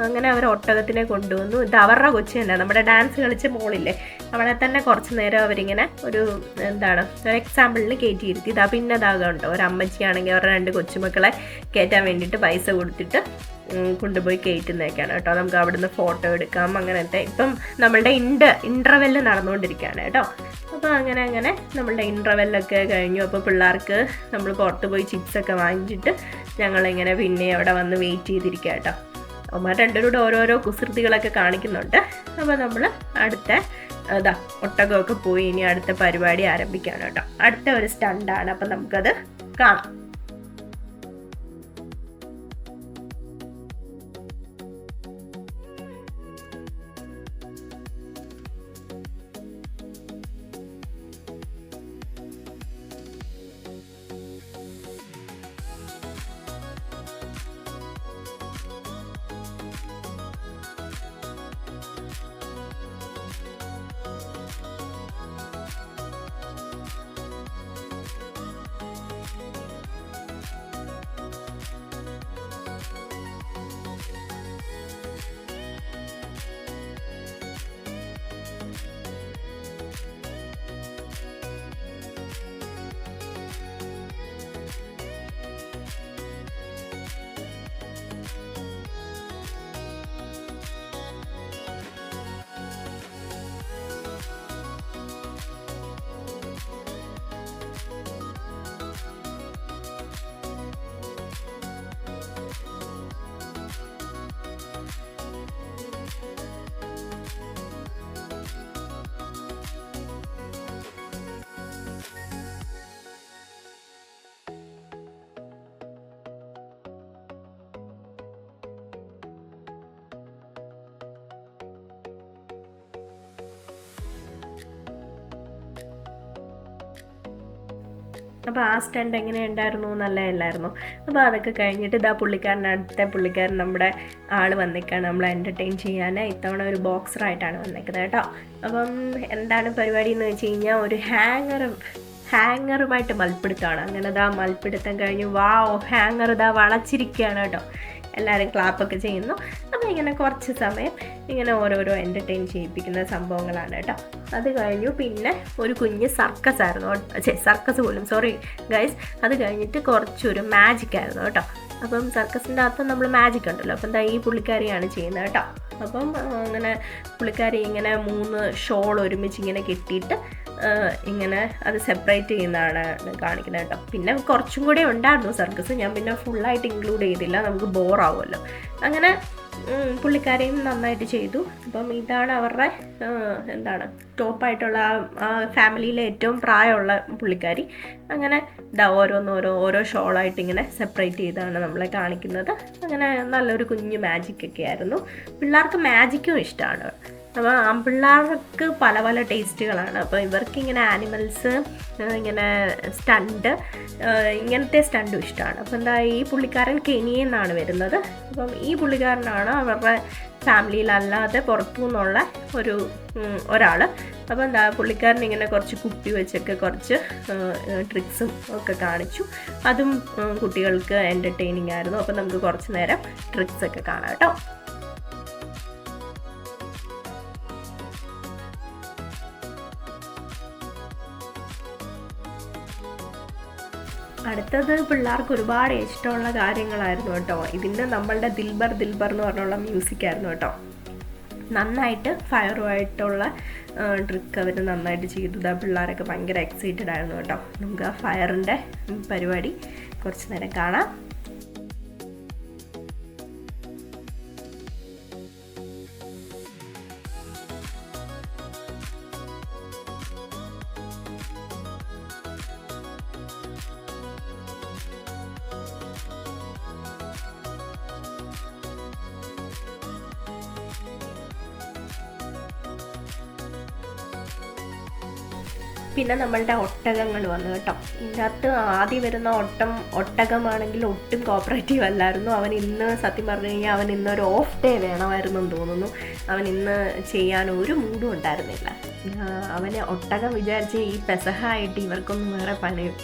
അങ്ങനെ അവർ ഒട്ടകത്തിനെ കൊണ്ടുവന്നു. ഇത് അവരുടെ കൊച്ചു തന്നെ, നമ്മുടെ ഡാൻസ് കളിച്ച മോളില്ലേ, അവളെ തന്നെ കുറച്ച് നേരം അവരിങ്ങനെ ഒരു എക്സാമ്പിളിന് കയറ്റിയിരുത്തി. പിന്നെ ഇതാകണ്ടോ, ഒരു അമ്മച്ചിയാണെങ്കിൽ അവരുടെ 2 കൊച്ചുമക്കളെ കയറ്റാൻ വേണ്ടിയിട്ട് പൈസ കൊടുത്തിട്ട് കൊണ്ടുപോയി കയറ്റുന്നതൊക്കെയാണ് കേട്ടോ. നമുക്ക് അവിടുന്ന് ഫോട്ടോ എടുക്കാം. അങ്ങനത്തെ ഇപ്പം നമ്മളുടെ ഇൻ്റർവെല്ല് നടന്നുകൊണ്ടിരിക്കുകയാണ് കേട്ടോ. അപ്പോൾ അങ്ങനെ നമ്മളുടെ ഇൻ്റർവെല്ലൊക്കെ കഴിഞ്ഞു. അപ്പോൾ പിള്ളേർക്ക് നമ്മൾ പുറത്ത് പോയി ചിപ്സൊക്കെ വാങ്ങിച്ചിട്ട് ഞങ്ങളിങ്ങനെ പിന്നെ അവിടെ വന്ന് വെയിറ്റ് ചെയ്തിരിക്കുക കേട്ടോ. അമ്മ രണ്ടുപേരുടെ ഓരോരോ കുസൃതികളൊക്കെ കാണിക്കുന്നുണ്ട്. അപ്പോൾ നമ്മൾ അടുത്ത ഒട്ടകമൊക്കെ പോയി ഇനി അടുത്ത പരിപാടി ആരംഭിക്കുകയാണ് കേട്ടോ. അടുത്ത ഒരു സ്റ്റണ്ടാണ്. അപ്പം നമുക്കത് കാണാം. അപ്പോൾ ആ സ്റ്റണ്ട് എങ്ങനെ ഉണ്ടായിരുന്നു, നല്ലതല്ലായിരുന്നു. അപ്പോൾ അതൊക്കെ കഴിഞ്ഞിട്ട് അടുത്ത പുള്ളിക്കാരൻ നമ്മുടെ ആൾ വന്നേക്കാണ് നമ്മളെ എൻ്റർടൈൻ ചെയ്യാൻ. ഇത്തവണ ഒരു ബോക്സറായിട്ടാണ് വന്നേക്കുന്നത് കേട്ടോ. അപ്പം എന്താണ് പരിപാടി എന്ന് വെച്ച് കഴിഞ്ഞാൽ ഒരു ഹാങ്ങറുമായിട്ട് മൽപ്പിടുത്തമാണ്. അങ്ങനെ മൽപ്പിടുത്തം കഴിഞ്ഞ് ഹാങ്ങർ വളച്ചിരിക്കുകയാണ് കേട്ടോ. എല്ലാവരും ക്ലാപ്പൊക്കെ ചെയ്യുന്നു. അപ്പോൾ ഇങ്ങനെ കുറച്ച് സമയം ഇങ്ങനെ ഓരോരോ എൻ്റർടൈൻ ചെയ്യിപ്പിക്കുന്ന സംഭവങ്ങളാണ് കേട്ടോ. അത് കഴിഞ്ഞു പിന്നെ ഒരു കുഞ്ഞ് സർക്കസ് ആയിരുന്നു. സർക്കസ് പോലും സോറി ഗൈസ്. അത് കഴിഞ്ഞിട്ട് കുറച്ചൊരു മാജിക് ആയിരുന്നു കേട്ടോ. അപ്പം സർക്കസിൻ്റെ അകത്ത് നമ്മൾ മാജിക് ഉണ്ടല്ലോ. അപ്പം ഈ പുള്ളിക്കാരിയാണ് ചെയ്യുന്നത് കേട്ടോ. അപ്പം അങ്ങനെ പുള്ളിക്കാരി ഇങ്ങനെ 3 ഷോൾ ഒരുമിച്ച് ഇങ്ങനെ കെട്ടിയിട്ട് ഇങ്ങനെ അത് സെപ്പറേറ്റ് ചെയ്യുന്നതാണ് കാണിക്കുന്നത് കേട്ടോ. പിന്നെ കുറച്ചും കൂടെ ഉണ്ടായിരുന്നു സർക്കസ്, ഞാൻ പിന്നെ ഫുള്ളായിട്ട് ഇൻക്ലൂഡ് ചെയ്തില്ല, നമുക്ക് ബോറാവുമല്ലോ. അങ്ങനെ പുള്ളിക്കാരെയും നന്നായിട്ട് ചെയ്തു. അപ്പം ഇതാണ് അവരുടെ ടോപ്പായിട്ടുള്ള ആ ഫാമിലിയിലെ ഏറ്റവും പ്രായമുള്ള പുള്ളിക്കാരി. അങ്ങനെ ഓരോ ഷോളായിട്ട് ഇങ്ങനെ സെപ്പറേറ്റ് ചെയ്താണ് നമ്മളെ കാണിക്കുന്നത്. അങ്ങനെ നല്ലൊരു കുഞ്ഞു മാജിക്കൊക്കെ ആയിരുന്നു. പിള്ളേർക്ക് മാജിക്കും ഇഷ്ടമാണ്. അപ്പോൾ ആൺപിള്ളേർക്ക് പല പല ടേസ്റ്റുകളാണ്. അപ്പോൾ ഇവർക്കിങ്ങനെ ആനിമൽസ്, ഇങ്ങനെ സ്റ്റണ്ട്, ഇങ്ങനത്തെ സ്റ്റണ്ടും ഇഷ്ടമാണ്. അപ്പോൾ എന്താ, ഈ പുള്ളിക്കാരൻ കെനിയിൽ നിന്നാണ് വരുന്നത്. അപ്പം ഈ പുള്ളിക്കാരനാണ് അവരുടെ ഫാമിലിയിലല്ലാതെ പുറത്തു നിന്നുള്ള ഒരാൾ. അപ്പോൾ എന്താ, പുള്ളിക്കാരൻ ഇങ്ങനെ കുറച്ച് കുപ്പി വെച്ചൊക്കെ കുറച്ച് ട്രിക്സും ഒക്കെ കാണിച്ചു. അതും കുട്ടികൾക്ക് എൻ്റർടൈനിങ് ആയിരുന്നു. അപ്പോൾ നമുക്ക് കുറച്ച് നേരം ട്രിക്സൊക്കെ കാണാം കേട്ടോ. അടുത്തത് പിള്ളേർക്ക് ഒരുപാട് ഇഷ്ടമുള്ള കാര്യങ്ങളായിരുന്നു കേട്ടോ. ഇതിൻ്റെ നമ്മളുടെ ദിൽബർ ദിൽബർ എന്ന് പറഞ്ഞുള്ള മ്യൂസിക്കായിരുന്നു കേട്ടോ. നന്നായിട്ട് ഫയറുമായിട്ടുള്ള ട്രിക്ക് അവർ നന്നായിട്ട് ചെയ്തു. പിള്ളേരൊക്കെ ഭയങ്കര എക്സൈറ്റഡ് ആയിരുന്നു കേട്ടോ. നമുക്ക് ആ ഫയറിൻ്റെ പരിപാടി കുറച്ച് നേരം കാണാം. പിന്നെ നമ്മളുടെ ഒട്ടകങ്ങൾ വന്നു കേട്ടോ. ഇതിനകത്ത് ആദ്യം വരുന്ന ഒട്ടകമാണെങ്കിൽ ഒട്ടും കോപ്പറേറ്റീവ് അല്ലായിരുന്നു. അവൻ ഇന്ന് സത്യം പറഞ്ഞു കഴിഞ്ഞാൽ അവൻ ഇന്നൊരു ഓഫ് ഡേ വേണമായിരുന്നു എന്ന് തോന്നുന്നു. അവൻ ഇന്ന് ചെയ്യാൻ ഒരു മൂഡും ഉണ്ടായിരുന്നില്ല. അവന് ഒട്ടകം വിചാരിച്ച് ഈ പെസഹ ആയിട്ട് ഇവർക്കൊന്നും വേറെ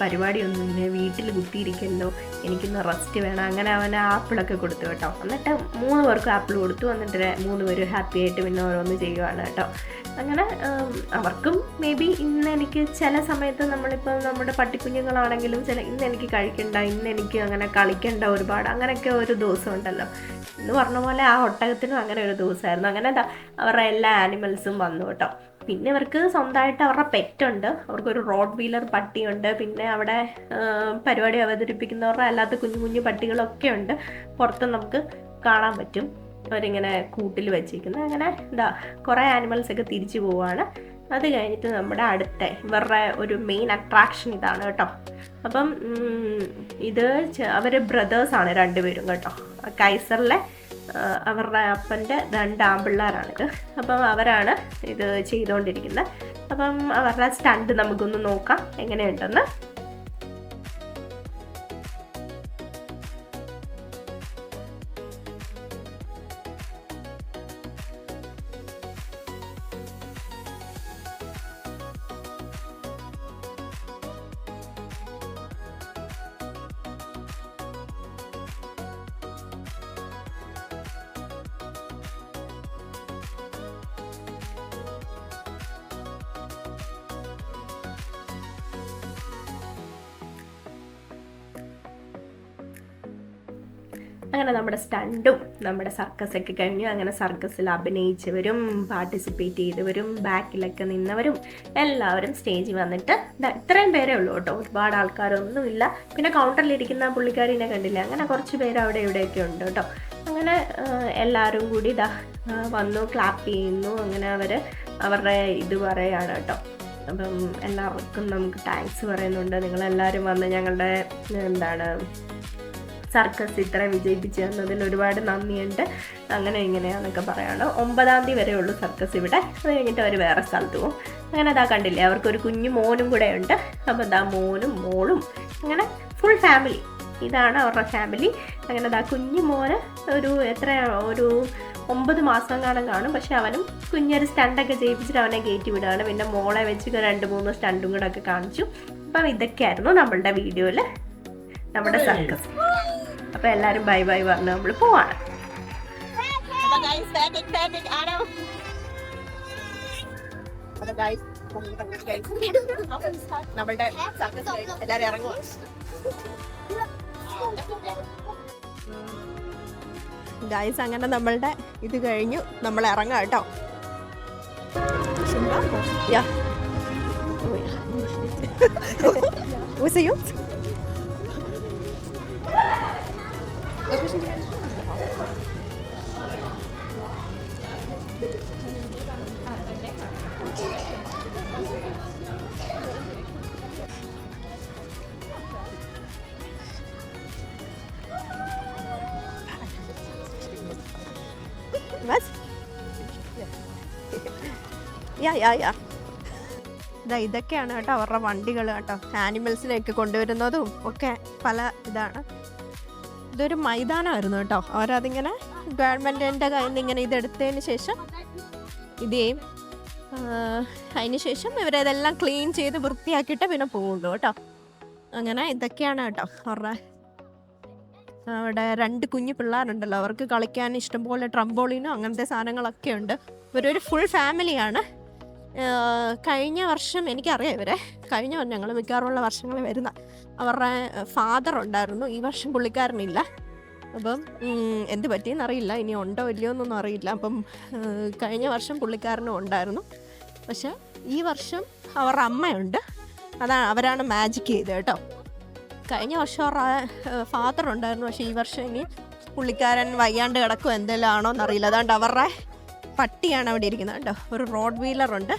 പരിപാടിയൊന്നുമില്ല, വീട്ടിൽ കുത്തിയിരിക്കല്ലോ, എനിക്കിന്ന് റെസ്റ്റ് വേണം. അങ്ങനെ അവന് ആപ്പിളൊക്കെ കൊടുത്തു കേട്ടോ. എന്നിട്ട് 3 പേർക്കും ആപ്പിൾ കൊടുത്തു. എന്നിട്ട് 3 പേരും ഹാപ്പി ആയിട്ട് പിന്നെ ഓരോന്ന് ചെയ്യുവാണ് കേട്ടോ. അങ്ങനെ അവർക്കും മേ ബി ഇന്ന് എനിക്ക് ചില സമയത്ത് നമ്മളിപ്പോൾ നമ്മുടെ പട്ടിക്കുഞ്ഞുങ്ങളാണെങ്കിലും ഇന്ന് എനിക്ക് കഴിക്കണ്ട, ഇന്ന് എനിക്ക് അങ്ങനെ കളിക്കണ്ട ഒരുപാട്, അങ്ങനെയൊക്കെ ഒരു ദിവസം ഉണ്ടല്ലോ. എന്ന് പറഞ്ഞ പോലെ ആ ഒട്ടകത്തിനും അങ്ങനെ ഒരു ദിവസമായിരുന്നു. അങ്ങനെ അവരുടെ എല്ലാ ആനിമൽസും വന്നു കേട്ടോ. പിന്നെ ഇവർക്ക് സ്വന്തമായിട്ട് അവരുടെ പെറ്റുണ്ട്. അവർക്കൊരു റോഡ് വീലർ പട്ടിയുണ്ട്. പിന്നെ അവിടെ പരിപാടി അവതരിപ്പിക്കുന്നവരുടെ അല്ലാത്ത കുഞ്ഞു കുഞ്ഞു പട്ടികളൊക്കെ ഉണ്ട്. പുറത്ത് നമുക്ക് കാണാൻ പറ്റും അവരിങ്ങനെ കൂട്ടിൽ വെച്ചിരിക്കുന്നത്. അങ്ങനെ കുറേ ആനിമൽസൊക്കെ തിരിച്ചു പോവുകയാണ്. അത് കഴിഞ്ഞിട്ട് നമ്മുടെ അടുത്ത ഇവരുടെ ഒരു മെയിൻ അട്രാക്ഷൻ ഇതാണ് കേട്ടോ. അപ്പം ഇത് അവർ ബ്രദേഴ്സാണ് 2 പേരും കേട്ടോ. കൈസറിലെ അവരുടെ അപ്പൻ്റെ 2 ആൺപിള്ളേരാണിത്. അപ്പം അവരാണ് ഇത് ചെയ്തുകൊണ്ടിരിക്കുന്നത്. അപ്പം അവരുടെ സ്റ്റണ്ട് നമുക്കൊന്ന് നോക്കാം എങ്ങനെയുണ്ടെന്ന്. അങ്ങനെ നമ്മുടെ സ്റ്റണ്ടും നമ്മുടെ സർക്കസൊക്കെ കഴിഞ്ഞു. അങ്ങനെ സർക്കസിൽ അഭിനയിച്ചവരും പാർട്ടിസിപ്പേറ്റ് ചെയ്തവരും ബാക്കിലൊക്കെ നിന്നവരും എല്ലാവരും സ്റ്റേജിൽ വന്നിട്ട് ഇത്രയും പേരേ ഉള്ളൂ കേട്ടോ. ഒരുപാട് ആൾക്കാരൊന്നുമില്ല. പിന്നെ കൗണ്ടറിലിരിക്കുന്ന പുള്ളിക്കാരിനെ കണ്ടില്ല. അങ്ങനെ കുറച്ച് പേര് അവിടെ ഇവിടെയൊക്കെ ഉണ്ട് കേട്ടോ. അങ്ങനെ എല്ലാവരും കൂടി വന്നു ക്ലാപ്പ് ചെയ്യുന്നു. അങ്ങനെ അവരുടെ ഇത് പറയുകയാണ് കേട്ടോ. അപ്പം എല്ലാവർക്കും നമുക്ക് താങ്ക്സ് പറയുന്നുണ്ട്. നിങ്ങളെല്ലാവരും വന്ന് ഞങ്ങളുടെ സർക്കസ് ഇത്ര വിജയിപ്പിച്ചു തന്നതിൽ ഒരുപാട് നന്ദിയുണ്ട്, അങ്ങനെ ഇങ്ങനെയാണെന്നൊക്കെ പറയാണ്. 9-ാം തീയതി വരെ ഉള്ളൂ സർക്കസ് ഇവിടെ. അത് കഴിഞ്ഞിട്ട് അവർ വേറെ സ്ഥലത്ത് പോകും. അങ്ങനെ കണ്ടില്ലേ, അവർക്കൊരു കുഞ്ഞു മോനും കൂടെ ഉണ്ട്. അപ്പോൾ മോനും മോളും അങ്ങനെ ഫുൾ ഫാമിലി. ഇതാണ് അവരുടെ ഫാമിലി. അങ്ങനെ കുഞ്ഞു മോന് ഒരു 9 മാസം കാണും. പക്ഷെ അവനും കുഞ്ഞൊരു സ്റ്റണ്ടൊക്കെ ചെയ്യിപ്പിച്ചിട്ട് അവനെ കയറ്റി വിടുകയാണ്. പിന്നെ മോളെ വെച്ച് 2-3 സ്റ്റണ്ടും കൂടെ ഒക്കെ കാണിച്ചു. അപ്പം ഇതൊക്കെയായിരുന്നു നമ്മളുടെ വീഡിയോയിൽ നമ്മുടെ സർക്കസ്. അപ്പോൾ എല്ലാവരും ബൈ ബൈ പറഞ്ഞ് നമ്മൾ പോവാണ്. നമ്മളുടെ സർക്കസ് എല്ലാവരും ഇറങ്ങുക. ഗൈസ്, അങ്ങനെ നമ്മളുടെ ഇത് കഴിഞ്ഞു. നമ്മൾ ഇറങ്ങാം കേട്ടോ. Was? യാ ഇതൊക്കെയാണ് കേട്ടോ അവരുടെ വണ്ടികൾ കേട്ടോ. ആനിമൽസിനെയൊക്കെ കൊണ്ടുവരുന്നതും ഒക്കെ പല ഇതാണ്. ഇതൊരു മൈതാനമായിരുന്നു കേട്ടോ. അവരതിങ്ങനെ ഗവൺമെൻറ്റിൻ്റെ കയ്യിൽ നിന്ന് ഇങ്ങനെ ഇതെടുത്തതിന് ശേഷം ഇതേയും അതിന് ശേഷം ഇവരതെല്ലാം ക്ലീൻ ചെയ്ത് വൃത്തിയാക്കിയിട്ട് പിന്നെ പോകുള്ളൂ കേട്ടോ. അങ്ങനെ ഇതൊക്കെയാണ് കേട്ടോ അവരുടെ. അവിടെ 2 കുഞ്ഞു പിള്ളേരുണ്ടല്ലോ, അവർക്ക് കളിക്കാൻ ഇഷ്ടംപോലെ ട്രംബോളിനും അങ്ങനത്തെ സാധനങ്ങളൊക്കെ ഉണ്ട്. ഇവരൊരു ഫുൾ ഫാമിലിയാണ്. കഴിഞ്ഞ വർഷം എനിക്കറിയാം ഇവരെ, കഴിഞ്ഞ വർഷം ഞങ്ങൾ മിക്കവാറുള്ള വർഷങ്ങളിൽ വരുന്ന അവരുടെ ഫാദർ ഉണ്ടായിരുന്നു. ഈ വർഷം പുള്ളിക്കാരനില്ല. അപ്പം എന്ത് പറ്റിയെന്ന് അറിയില്ല, ഇനി ഉണ്ടോ ഇല്ലയോ എന്നൊന്നും അറിയില്ല. അപ്പം കഴിഞ്ഞ വർഷം പുള്ളിക്കാരനും ഉണ്ടായിരുന്നു. പക്ഷെ ഈ വർഷം അവരുടെ അമ്മയുണ്ട്, അവരാണ് മാജിക് ചെയ്തത് കേട്ടോ. കഴിഞ്ഞ വർഷം അവരുടെ ഫാദർ ഉണ്ടായിരുന്നു, പക്ഷേ ഈ വർഷം ഇനി പുള്ളിക്കാരൻ വയ്യാണ്ട് കിടക്കും എന്തെല്ലാം ആണോ എന്നറിയില്ല. അതുകൊണ്ട് അവരുടെ പട്ടിയാണ് അവിടെ ഇരിക്കുന്നത് കേട്ടോ. ഒരു റോഡ് വീലറുണ്ട്.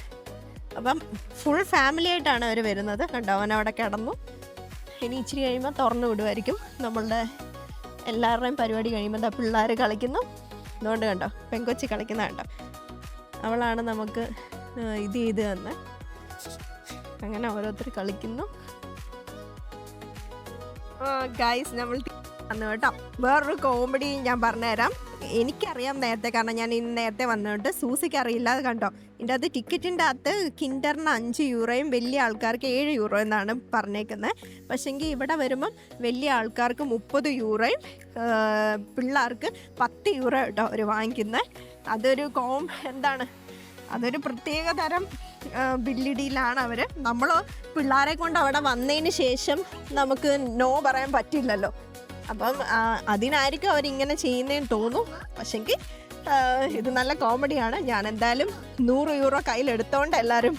അപ്പം ഫുൾ ഫാമിലി ആയിട്ടാണ് അവർ വരുന്നത് കണ്ടോ. അവനവിടെ കിടന്നു. ഇനി ഇച്ചിരി കഴിയുമ്പോൾ തുറന്നു വിടുമായിരിക്കും. നമ്മളുടെ എല്ലാവരുടെയും പരിപാടി കഴിയുമ്പോൾ പിള്ളേർ കളിക്കുന്നു. അതുകൊണ്ട് കണ്ടോ പെങ്കൊച്ചി കളിക്കുന്ന കണ്ടോ, അവളാണ് നമുക്ക് ഇത് ചെയ്ത് തന്നെ. അങ്ങനെ ഓരോരുത്തർ കളിക്കുന്നു. ഗൈസ് നമ്മൾ വന്നു കേട്ടോ. വേറൊരു കോമഡി ഞാൻ പറഞ്ഞുതരാം. എനിക്കറിയാം നേരത്തെ, കാരണം ഞാൻ ഇന്ന് നേരത്തെ വന്നിട്ട്. സൂസിക്ക് അറിയില്ല. അത് കണ്ടോ, ഇതിൻ്റെ അകത്ത് ടിക്കറ്റിൻ്റെ അകത്ത് കിൻഡറിന് 5 യൂറോയും വലിയ ആൾക്കാർക്ക് 7 യൂറോ എന്നാണ് പറഞ്ഞേക്കുന്നത്. പക്ഷേങ്കിൽ ഇവിടെ വരുമ്പം വലിയ ആൾക്കാർക്ക് 30 യൂറോയും പിള്ളേർക്ക് 10 യൂറോ കേട്ടോ അവർ വാങ്ങിക്കുന്നത്. അതൊരു അതൊരു പ്രത്യേക തരം ബില്ലിടിയിലാണ് അവർ. നമ്മൾ പിള്ളേരെ കൊണ്ട് അവിടെ വന്നതിന് ശേഷം നമുക്ക് നോ പറയാൻ പറ്റില്ലല്ലോ. അപ്പം അതിനായിരിക്കും അവരിങ്ങനെ ചെയ്യുന്നതെന്ന് തോന്നും. പക്ഷെങ്കിൽ ഇത് നല്ല കോമഡിയാണ്. ഞാൻ എന്തായാലും 100 യൂറോ കയ്യിലെടുത്തോണ്ട് എല്ലാവരും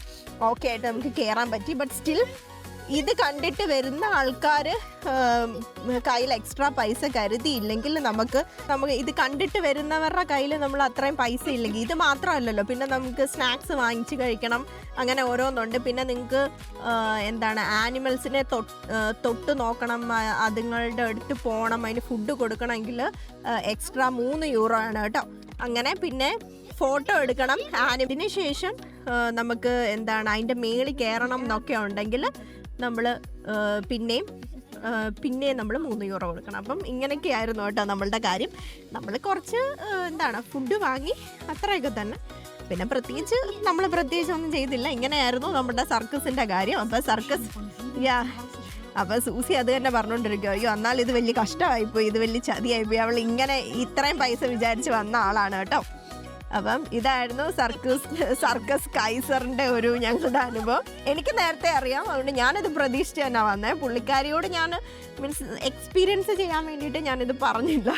ഓക്കെ ആയിട്ട് നമുക്ക് കയറാൻ പറ്റി. ബട്ട് സ്റ്റിൽ ഇത് കണ്ടിട്ട് വരുന്ന ആൾക്കാർ കയ്യിൽ എക്സ്ട്രാ പൈസ കരുതിയില്ലെങ്കിൽ നമുക്ക് ഇത് കണ്ടിട്ട് വരുന്നവരുടെ കയ്യിൽ നമ്മൾ അത്രയും പൈസ ഇല്ലെങ്കിൽ, ഇത് മാത്രമല്ലല്ലോ, പിന്നെ നമുക്ക് സ്നാക്സ് വാങ്ങിച്ച് കഴിക്കണം, അങ്ങനെ ഓരോന്നുണ്ട്. പിന്നെ നിങ്ങൾക്ക് ആനിമൽസിനെ തൊട്ട് നോക്കണം, അതുങ്ങളുടെ അടുത്ത് പോകണം, അതിന് ഫുഡ് കൊടുക്കണമെങ്കിൽ എക്സ്ട്രാ 3 യൂറോ ആണ് കേട്ടോ. അങ്ങനെ പിന്നെ ഫോട്ടോ എടുക്കണം. അതിന് ശേഷം നമുക്ക് അതിൻ്റെ മേളിൽ കയറണം എന്നൊക്കെ ഉണ്ടെങ്കിൽ നമ്മൾ പിന്നെയും നമ്മൾ 3 യൂറോ കൊടുക്കണം. അപ്പം ഇങ്ങനെയൊക്കെ ആയിരുന്നു കേട്ടോ നമ്മളുടെ കാര്യം. നമ്മൾ കുറച്ച് ഫുഡ് വാങ്ങി, അത്രയൊക്കെ തന്നെ. പിന്നെ പ്രത്യേകിച്ച് ഒന്നും ചെയ്തില്ല. ഇങ്ങനെയായിരുന്നു നമ്മുടെ സർക്കസിൻ്റെ കാര്യം. അപ്പോൾ സൂസി അത് തന്നെ പറഞ്ഞുകൊണ്ടിരിക്കുക, അയ്യോ എന്നാൽ ഇത് വലിയ കഷ്ടമായിപ്പോയി, ഇത് വലിയ ചതിയായിപ്പോയി, അവൾ ഇങ്ങനെ ഇത്രയും പൈസ വിചാരിച്ച് വന്ന ആളാണ് കേട്ടോ. അപ്പം ഇതായിരുന്നു സർക്കസ് കൈസറിൻ്റെ ഒരു ഞങ്ങളുടെ അനുഭവം. എനിക്ക് നേരത്തെ അറിയാം, അതുകൊണ്ട് ഞാനിത് പ്രതീക്ഷിച്ച് തന്നെ വന്നേ. പുള്ളിക്കാരിയോട് ഞാൻ എക്സ്പീരിയൻസ് ചെയ്യാൻ വേണ്ടിയിട്ട് ഞാനിത് പറഞ്ഞില്ല.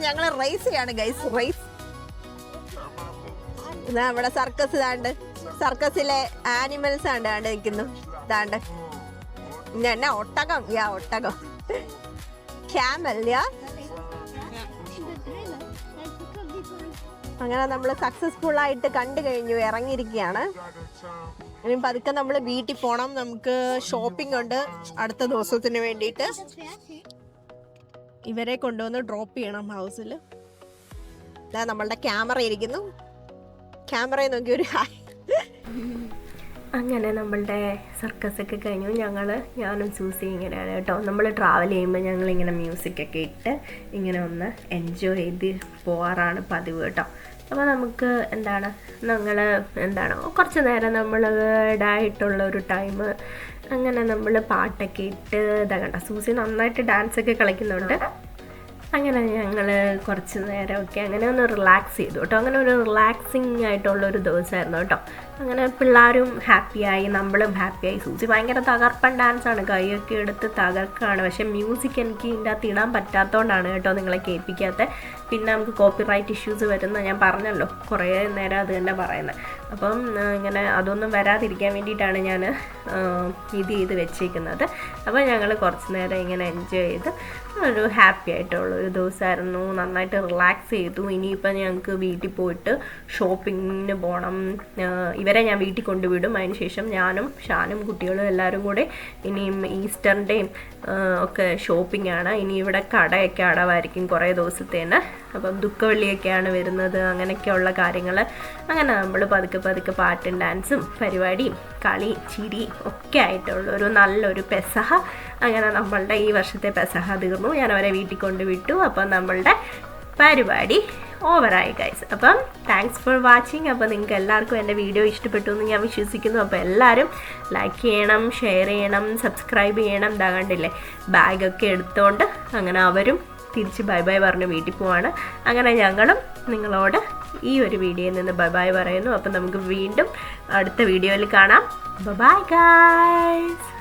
ഞങ്ങൾ റേസ് ചെയ്യാണ് ഗൈസ്, റേസ്. നമ്മുടെ സർക്കസ് സർക്കസിലെ ആനിമൽസ് ആണ് നിൽക്കുന്നു. എന്നാ ഒട്ടകം, ഒട്ടകം, ക്യാമൽ. അങ്ങനെ നമ്മൾ സക്സസ്ഫുൾ ആയിട്ട് കണ്ടു കഴിഞ്ഞു, ഇറങ്ങിയിരിക്കുകയാണ്. ഇനി പതുക്കെ നമ്മൾ വീട്ടിൽ പോകണം. നമുക്ക് ഷോപ്പിംഗ് ഉണ്ട് അടുത്ത ദിവസത്തിന് വേണ്ടിയിട്ട്. ഇവരെ കൊണ്ടുവന്ന് ഡ്രോപ്പ് ചെയ്യണം ഹൗസിൽ. നമ്മളുടെ ക്യാമറ ഇരിക്കുന്നു, ക്യാമറയിൽ നോക്കി ഒരു ഹായ്. അങ്ങനെ നമ്മളുടെ സർക്കസൊക്കെ കഴിഞ്ഞു. ഞാനും സൂസി ഇങ്ങനെയാണ് കേട്ടോ. നമ്മൾ ട്രാവൽ ചെയ്യുമ്പോൾ ഞങ്ങളിങ്ങനെ മ്യൂസിക്കൊക്കെ ഇട്ട് ഇങ്ങനെ ഒന്ന് എൻജോയ് ചെയ്ത് പോകാറാണ് പതിവ് കേട്ടോ. അപ്പോൾ നമുക്ക് കുറച്ച് നേരം നമ്മളുടേതായിട്ടുള്ള ഒരു ടൈം അങ്ങനെ നമ്മൾ പാട്ടൊക്കെ ഇട്ട് കണ്ട സൂസി നന്നായിട്ട് ഡാൻസൊക്കെ കളിക്കുന്നുണ്ട്. അങ്ങനെ ഞങ്ങൾ കുറച്ച് നേരമൊക്കെ അങ്ങനെ ഒന്ന് റിലാക്സ് ചെയ്തു കേട്ടോ. അങ്ങനെ ഒരു റിലാക്സിങ് ആയിട്ടുള്ളൊരു ദിവസമായിരുന്നു കേട്ടോ. അങ്ങനെ പിള്ളേരും ഹാപ്പിയായി, നമ്മളും ഹാപ്പിയായി. സൂസി ഭയങ്കര തകർപ്പൻ ഡാൻസാണ്, കൈയൊക്കെ എടുത്ത് തകർക്കാണ്. പക്ഷേ മ്യൂസിക് എനിക്ക് ഇതിൻ്റെ അകത്ത് ഇടാൻ പറ്റാത്തതുകൊണ്ടാണ് കേട്ടോ നിങ്ങളെ കേൾപ്പിക്കാത്തത്. പിന്നെ നമുക്ക് കോപ്പിറൈറ്റ് ഇഷ്യൂസ് വരുന്ന ഞാൻ പറഞ്ഞല്ലോ കുറേ നേരം അത് തന്നെ പറയുന്നത്. അപ്പം ഇങ്ങനെ അതൊന്നും വരാതിരിക്കാൻ വേണ്ടിയിട്ടാണ് ഞാൻ ഇത് ചെയ്ത് വെച്ചിരിക്കുന്നത്. അപ്പോൾ ഞങ്ങൾ കുറച്ച് നേരം ഇങ്ങനെ എൻജോയ് ചെയ്ത് ഒരു ഹാപ്പി ആയിട്ടുള്ളൊരു ദിവസമായിരുന്നു. നന്നായിട്ട് റിലാക്സ് ചെയ്തു. ഇനിയിപ്പോൾ ഞങ്ങൾക്ക് വീട്ടിൽ പോയിട്ട് ഷോപ്പിങ്ങിന് പോകണം. ഇവരെ ഞാൻ വീട്ടിൽ കൊണ്ടുവിടും. അതിന് ശേഷം ഞാനും ഷാനും കുട്ടികളും എല്ലാവരും കൂടെ ഇനിയും ഈസ്റ്ററിൻ്റെയും ഒക്കെ ഷോപ്പിംഗ് ആണ്. ഇനി ഇവിടെ കടയൊക്കെ അടവായിരിക്കും കുറേ ദിവസത്തേന്. അപ്പം ദുഃഖവെള്ളിയൊക്കെയാണ് വരുന്നത്. അങ്ങനെയൊക്കെയുള്ള കാര്യങ്ങൾ. അങ്ങനെ നമ്മൾ പതുക്കെ പാട്ടും ഡാൻസും പരിപാടിയും കളി ചിരി ഒക്കെ ആയിട്ടുള്ളൊരു നല്ലൊരു പെസഹ. അങ്ങനെ നമ്മളുടെ ഈ വർഷത്തെ പെസഹ തീർന്നു. ഞാൻ അവരെ വീട്ടിൽ കൊണ്ടുവിട്ടു. അപ്പം നമ്മളുടെ പരിപാടി ഓവറായി ഗൈസ്. അപ്പം താങ്ക്സ് ഫോർ വാച്ചിങ്. അപ്പോൾ നിങ്ങൾക്ക് എല്ലാവർക്കും എൻ്റെ വീഡിയോ ഇഷ്ടപ്പെട്ടു എന്ന് ഞാൻ വിശ്വസിക്കുന്നു. അപ്പോൾ എല്ലാവരും ലൈക്ക് ചെയ്യണം, ഷെയർ ചെയ്യണം, സബ്സ്ക്രൈബ് ചെയ്യണം. ഇതാ കണ്ടില്ലേ ബാഗൊക്കെ എടുത്തുകൊണ്ട് അങ്ങനെ അവരും തിരിച്ച് ബൈ ബൈ പറഞ്ഞ് വീട്ടിൽ പോവാണ്. അങ്ങനെ ഞങ്ങളും നിങ്ങളോട് ഈ ഒരു വീഡിയോയിൽ നിന്ന് ബൈ ബൈ പറയുന്നു. അപ്പം നമുക്ക് വീണ്ടും അടുത്ത വീഡിയോയിൽ കാണാം. Bye guys.